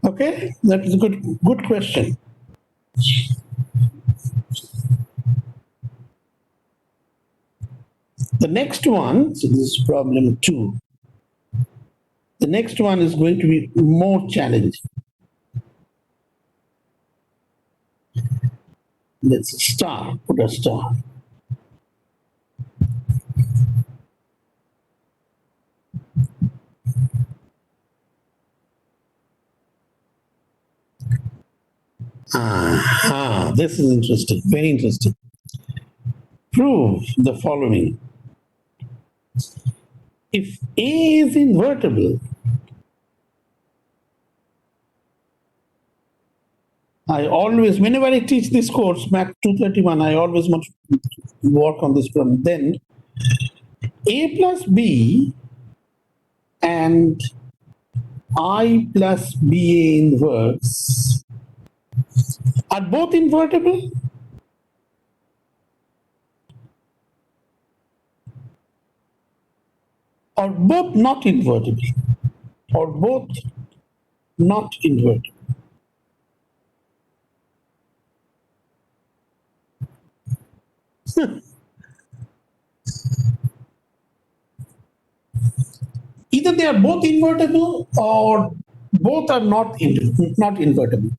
Okay, that is a good question. The next one, so this is problem 2. The next one is going to be more challenging. Let's star, put a star. This is interesting, very interesting. Prove the following. If A is invertible, I always, whenever I teach this course, Math 231, I always want to work on this problem. Then A plus B and I plus BA inverse are both invertible? Or both not invertible? Or both not invertible? Either they are both invertible or both are not invertible.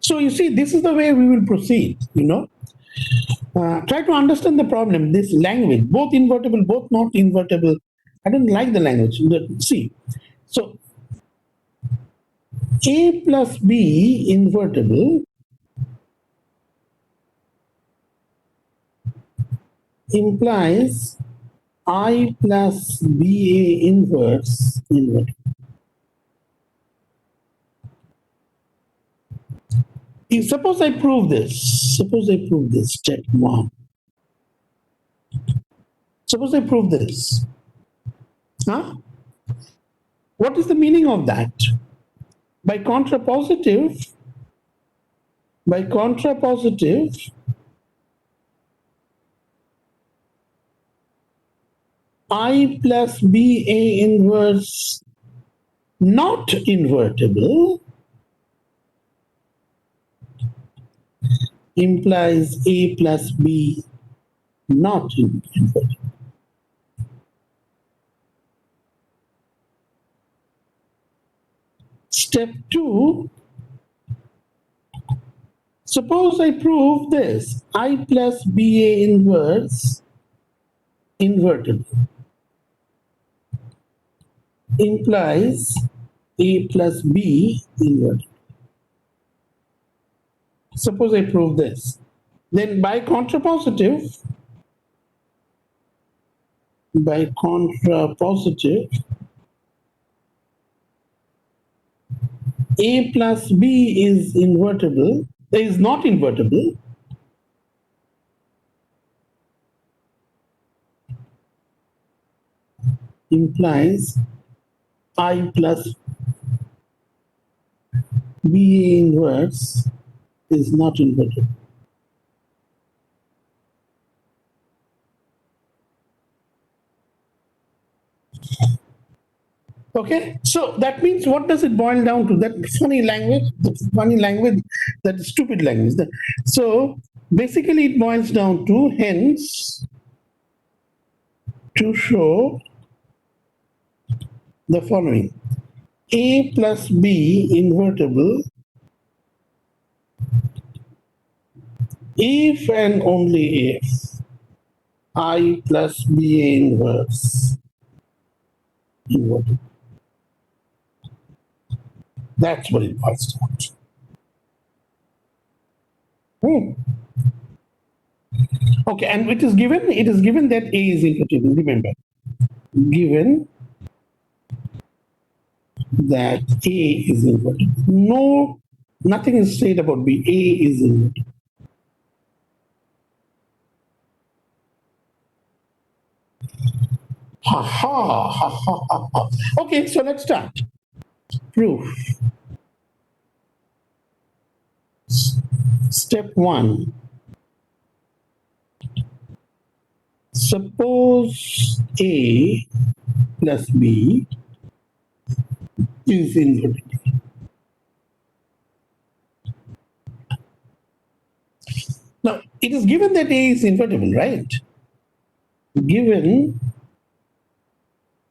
So you see, this is the way we will proceed, Try to understand the problem, this language, both invertible, both not invertible. I don't like the language. See, so A plus B invertible implies I plus BA inverse invertible. Suppose I prove this. Step 1. Suppose I prove this. What is the meaning of that? By contrapositive, I plus BA inverse not invertible implies A plus B not invertible. Step 2, suppose I prove this, I plus BA inverse invertible implies A plus B invertible. Suppose I prove this. Then by contrapositive, A plus B is invertible, is not invertible. Implies I plus BA inverse is not invertible. Okay, so that means what does it boil down to? That funny language, that stupid language. So basically it boils down to, hence, to show the following. A plus B invertible if and only if I plus BA inverse invertible. That's what it boils down to. Okay, and it is given that A is invertible, remember. Given that A is invertible. No, nothing is said about B. A is invertible. Ha ha ha ha ha ha. Okay, so let's start. Proof. Step 1. Suppose A plus B is invertible. Now, it is given that A is invertible, right? Given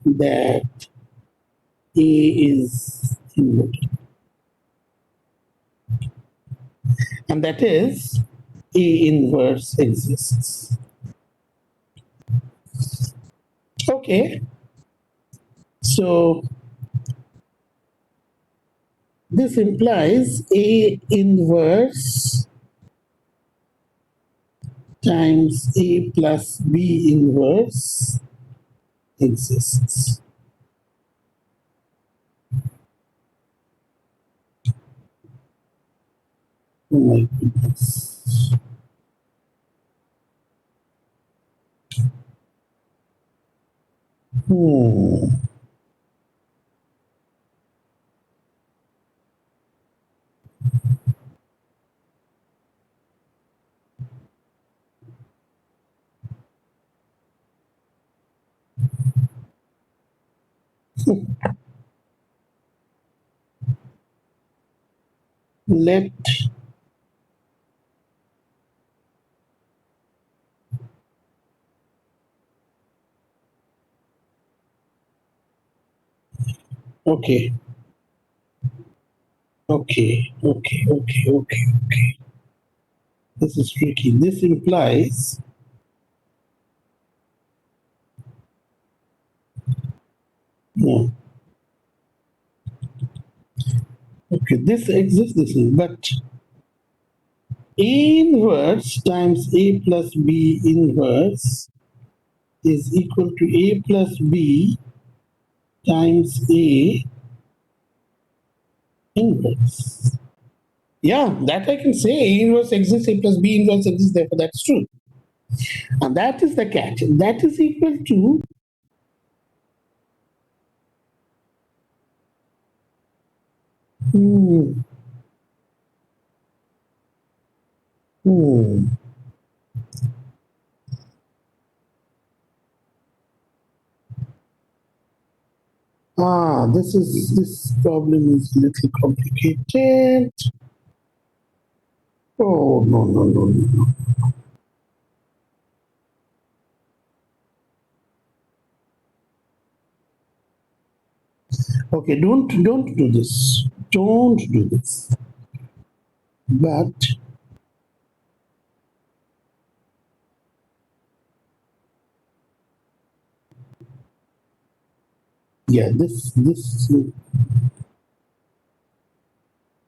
that A is invertible. And that is, A inverse exists. Okay. So this implies A inverse times A plus B inverse exists. Oh my goodness. Let okay. Okay. This is tricky. This implies no. Okay, this exists, this is, but A inverse times A plus B inverse is equal to A plus B times A inverse. Yeah, that I can say. A inverse exists, A plus B inverse exists, therefore that's true. And that is the catch. That is equal to this problem is a little complicated. Oh no. Okay, don't do this. Don't do this. But yeah, this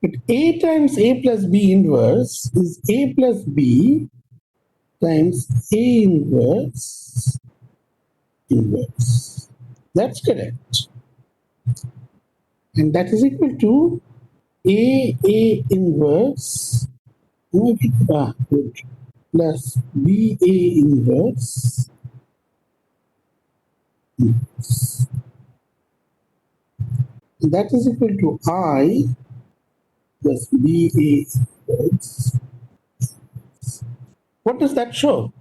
but A times A plus B inverse is A plus B times A inverse. That's correct. And that is equal to A inverse good, plus B A inverse. That is equal to I plus B A inverse. What does that show?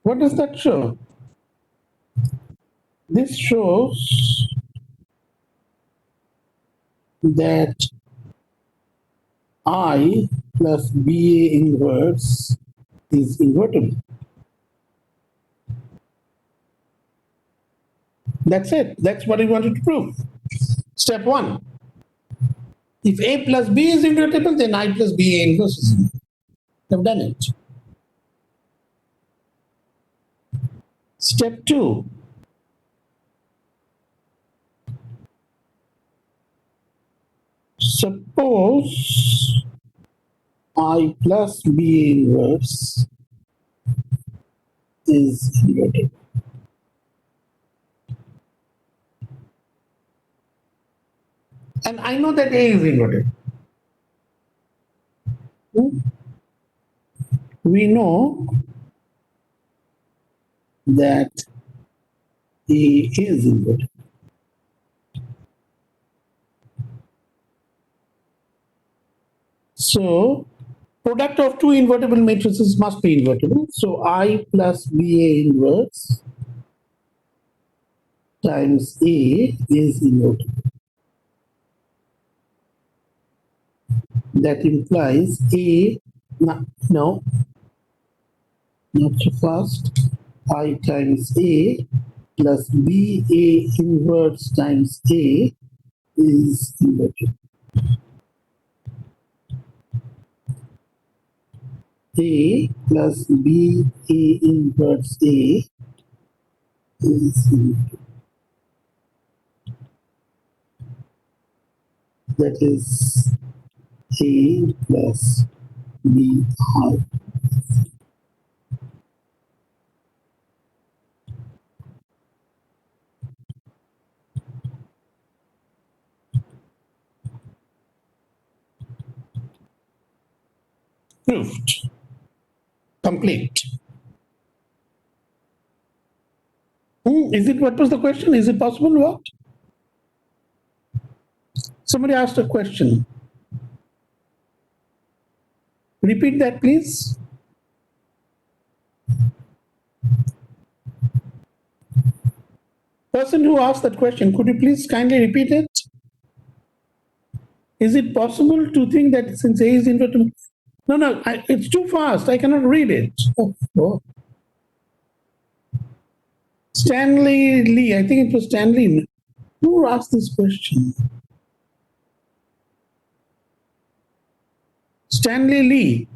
What does that show? This shows that I plus BA inverse is invertible. That's it. That's what we wanted to prove. Step one. If A plus B is invertible, then I plus BA inverse is invertible. I've done it. Step two. Suppose I plus BA inverse is invertible. And I know that A is invertible. We know that A is invertible. So, product of two invertible matrices must be invertible. So, I plus BA inverse times A is invertible. That implies A, no, not so fast. I times A plus BA inverse times A is invertible. A plus B A inverse A is that is A plus B R. Proved. Complete. Is it, what was the question? Is it possible what? Somebody asked a question. Repeat that, please. Person who asked that question, could you please kindly repeat it? Is it possible to think that since A is invertible? No, it's too fast. I cannot read it. Oh. Stanley Lee, I think it was Stanley. Who asked this question? Stanley Lee.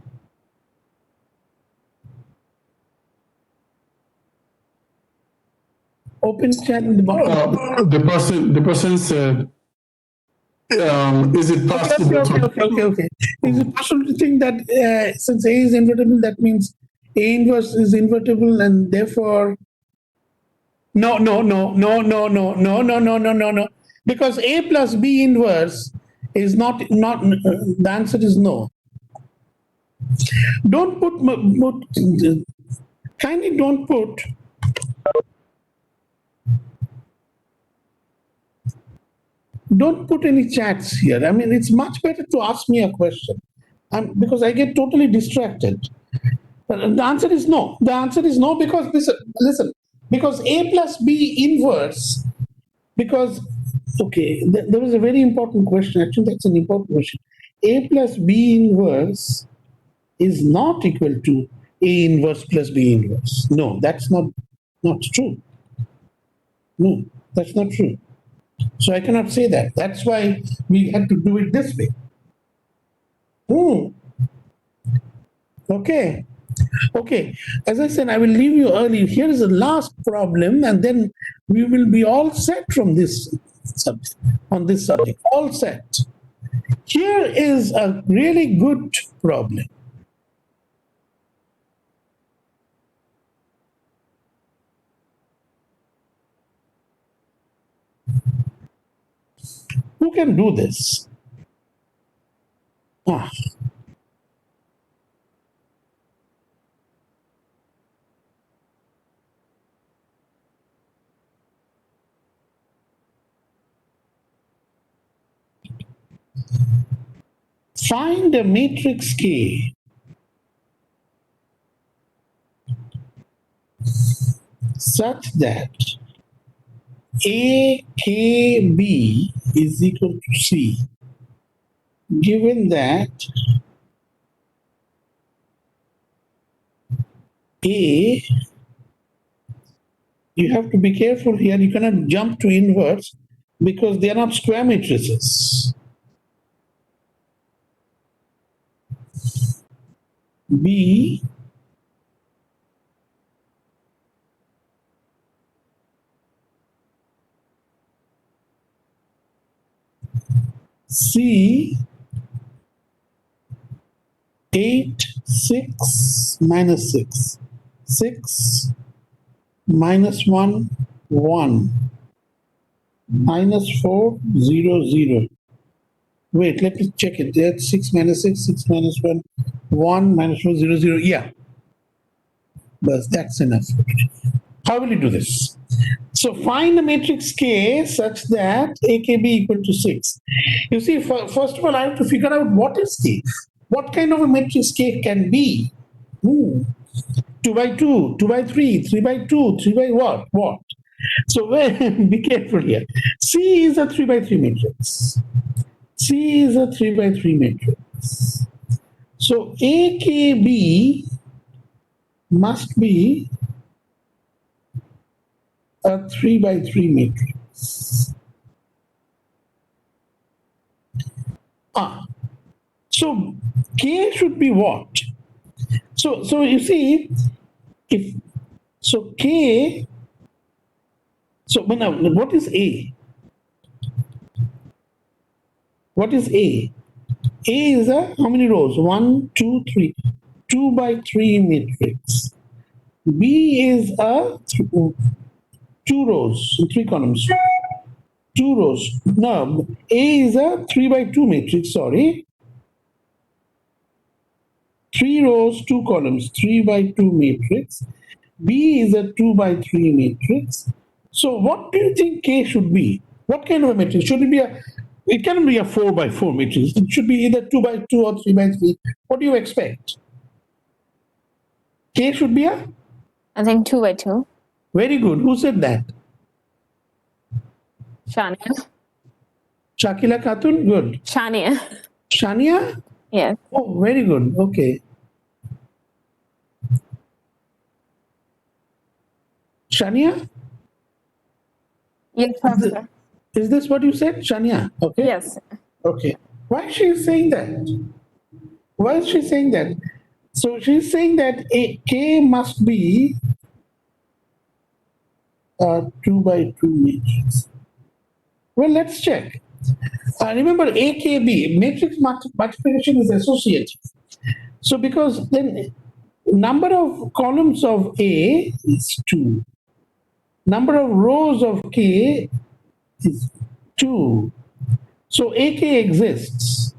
Open chat in the bottom. The person said, is it possible Okay. Is it possible to think that since A is invertible, that means A inverse is invertible and therefore no. Because A plus B inverse is not the answer is no. Don't put kindly don't put any chats here. I mean, it's much better to ask me a question because I get totally distracted. The answer is no. The answer is no because listen, because A plus B inverse, because, okay, there was a very important question. Actually, that's an important question. A plus B inverse is not equal to A inverse plus B inverse. No, that's not true. No, that's not true. So I cannot say that. That's why we had to do it this way. Okay. As I said, I will leave you early. Here is the last problem, and then we will be all set from this subject, on this subject. All set. Here is a really good problem. Who can do this? Find a matrix K such that AKB is equal to C, given that A, you have to be careful here, you cannot jump to inverse because they are not square matrices. B C 8 6 minus 6 6 minus 1 1 minus 4 0 0. Wait, let me check it. That's 6 minus 6 6 minus 1 1 minus 4 0 0. Yeah, but that's enough. How will you do this? So find a matrix K such that AKB equal to 6. You see, first of all, I have to figure out what is K. What kind of a matrix K can be? 2 by 2, 2 by 3, 3 by 2, 3 by what? What? So be careful here. C is a 3 by 3 matrix. C is a 3 by 3 matrix. So AKB must be a 3 by 3 matrix. So K should be what? So you see, if so K, so but now what is A? What is A? A is a how many rows? 1, 2, 3. 2 by 3 matrix. B is a 2 rows, 3 columns. 2 rows. No, A is a 3 by 2 matrix, sorry. 3 rows, 2 columns, 3 by 2 matrix. B is a 2 by 3 matrix. So what do you think K should be? What kind of a matrix? Should it be it can be a 4 by 4 matrix. It should be either 2 by 2 or 3 by 3. What do you expect? K should be a? I think 2 by 2. Very good. Who said that? Shania. Shakila Khatun? Good. Shania. Shania? Yes. Oh, very good. Okay. Shania? Yes, Professor. Is this what you said? Shania? Okay. Yes. Okay. Why is she saying that? Why is she saying that? So she's saying that K must be a 2 by 2 matrix. Well, let's check. Remember, AKB, matrix multiplication is associative. So because then number of columns of A is 2. Number of rows of K is 2. So AK exists.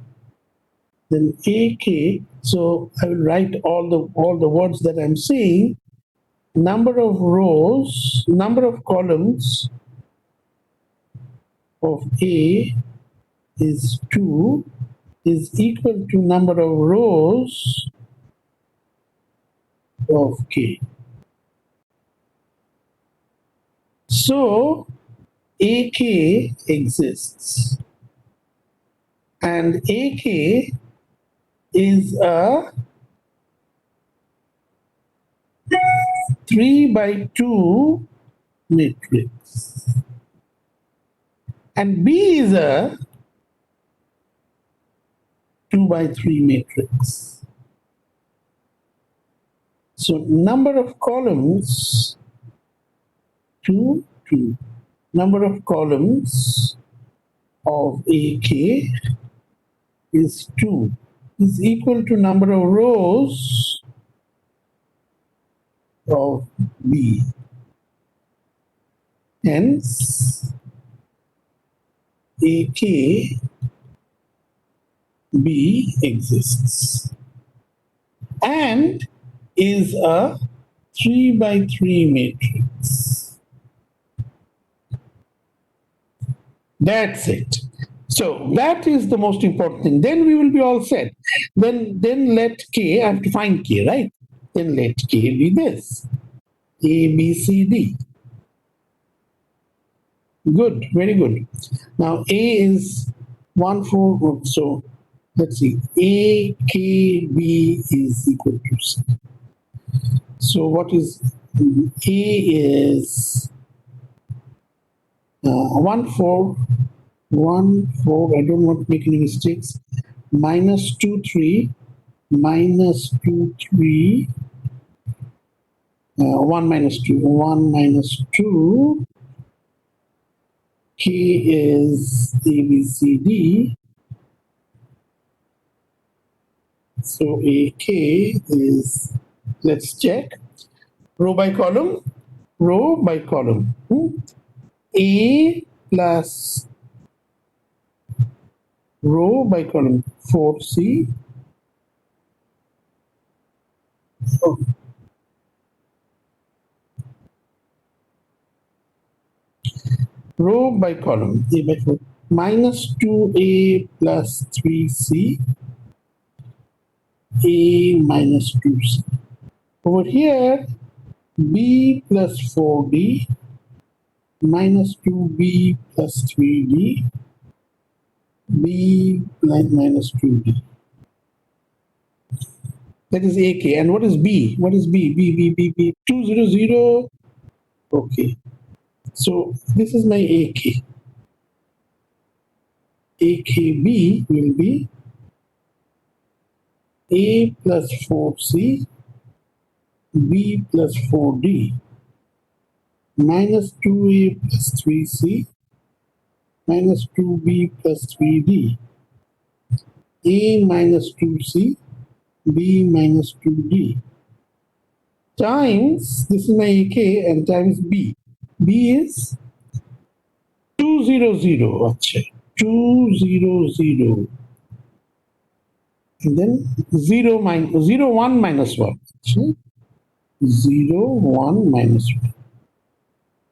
Then AK, so I will write all the words that I'm saying. Number of rows, number of columns of A is 2 is equal to number of rows of K. So AK exists, and AK is a 3 by 2 matrix, and B is a 2 by 3 matrix. So number of columns 2, 2. Number of columns of AK is 2, is equal to number of rows of B. Hence, AK B exists and is a 3 by 3 matrix. That's it. So that is the most important thing. Then we will be all set. Then let K, I have to find K, right? Then let K be this. A, B, C, D. Good, very good. Now A is 1, 4, so let's see. A, K, B is equal to C. So what is A is 1, 4, 1, 4, I don't want to make any mistakes, minus 2, 3, minus 2, 3, 1 minus 2, 1 minus 2, K is A, B, C, D. So AK is, let's check, row by column, row by column. A plus row by column 4C. Oh. Row by column, A by column, minus 2A plus 3C, A minus 2C. Over here, B plus 4D, minus 2B plus 3D, B minus 2D. That is AK. And what is B? What is B? B, 200. Okay. So this is my AK. AKB will be A plus 4C B plus 4D minus 2A plus 3C minus 2B plus 3D, A minus 2C, B minus 2D, times, this is my AK, and times B. B is 200, achha, 200, and then 0 1 minus 1, achha, 0 1 minus 1.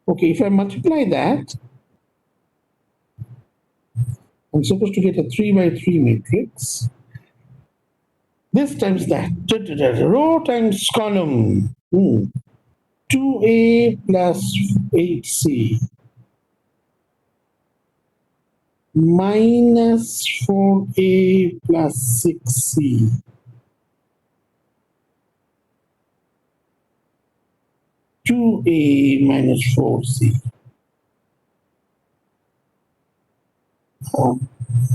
Okay, if I multiply that, I'm supposed to get a 3 by 3 matrix. This times that, row times column, 2A plus 8C minus 4A plus 6C to A minus 4C.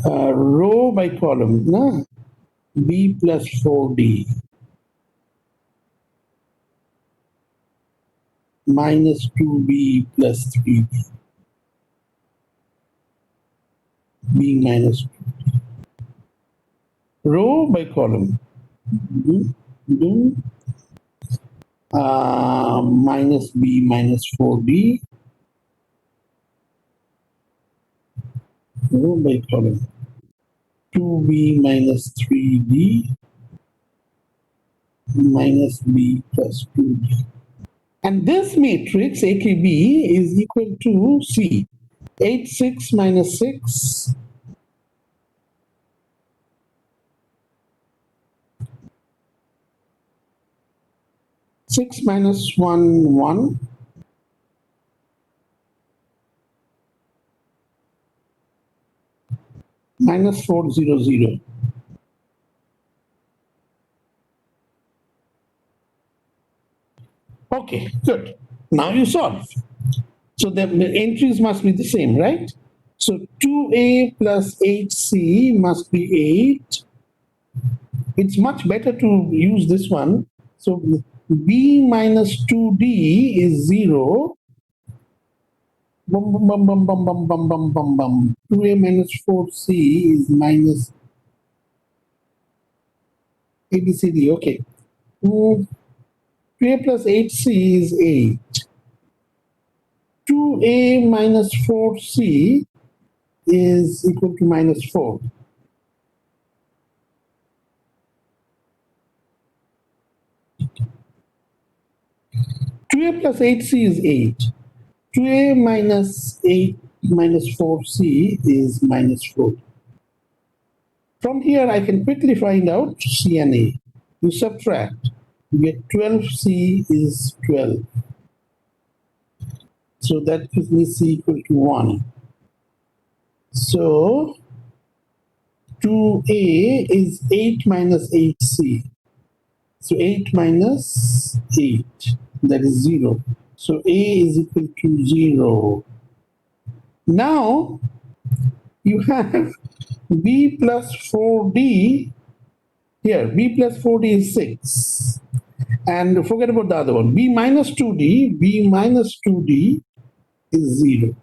Row by column, na? B plus 4D minus 2B plus 3D. B minus 2D. Row by column. Minus B minus 4D. Row by column. 2B minus 3D minus B plus 2D. And this matrix AKB is equal to C. 8, 6 minus 6. 6 minus 1, 1. Minus 4, 0, 0. Okay, good. Now you solve. So the entries must be the same, right? So 2A plus 8C must be 8. It's much better to use this one. So B minus 2D is 0. Bum, bum, bum, bum, bum, bum, bum, bum, bum, bum. 2A minus 4C is minus ABCD. Okay. 2A plus 8C is 8. 2A minus 4C is equal to minus 4. Two A plus 8C is 8. 2A minus 8 minus 4C is minus 4. From here, I can quickly find out C and A. You subtract, you get 12C is 12. So that gives me C equal to 1. So 2A is 8 minus 8C. So 8 minus 8, that is 0. So A is equal to 0. Now you have B plus 4D here. B plus 4D is 6. And forget about the other one. B minus 2D, B minus 2D is 0.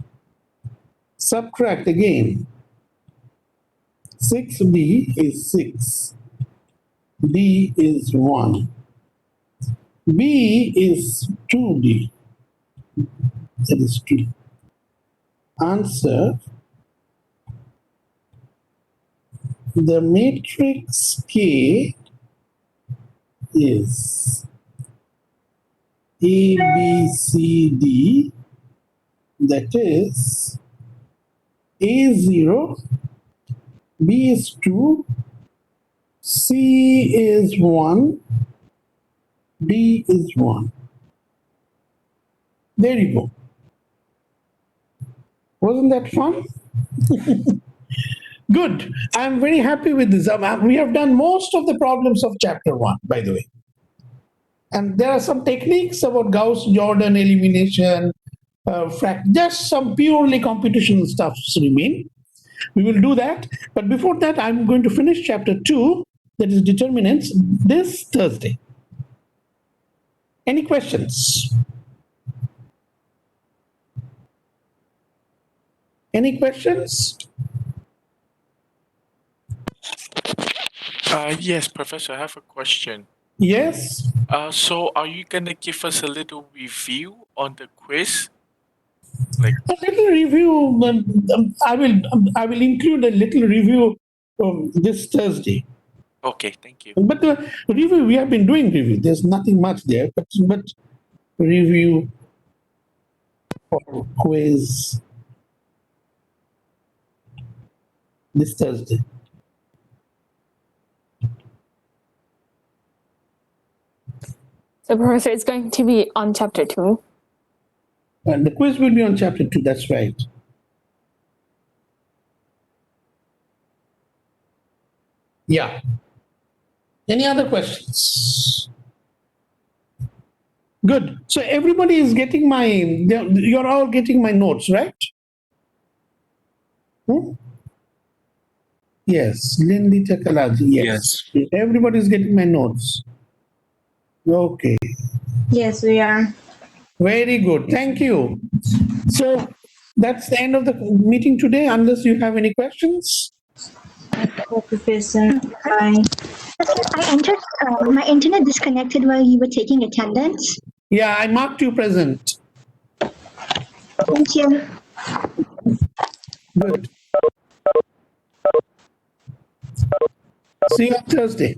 Subtract again. 6D is 6. D is 1. B is 2D. That is 2. Answer. The matrix K is A, B, C, D. That is A is 0, B is 2, C is 1, D is 1. There you go. Wasn't that fun? Good. I'm very happy with this. We have done most of the problems of chapter 1, by the way. And there are some techniques about Gauss-Jordan elimination, just some purely computational stuff remain. We will do that. But before that, I'm going to finish chapter 2, that is determinants, this Thursday. Any questions? Any questions? Yes, Professor, I have a question. Yes? So are you gonna give us a little review on the quiz? Like, A little review, I will include a little review this Thursday. okay, thank you. But the review, we have been doing review. There's nothing much there, but review or quiz this Thursday. So, Professor, it's going to be on chapter 2. And the quiz will be on chapter 2, that's right. Yeah. Any other questions? Good. So everybody is getting you're all getting my notes, right? Yes, Lindy Takalaji, yes. Everybody is getting my notes. Okay. Yes, we are. Very good. Thank you. So that's the end of the meeting today, unless you have any questions. Professor, bye. I entered, my internet disconnected while you were taking attendance. Yeah, I marked you present. Thank you. Good. See you on Thursday.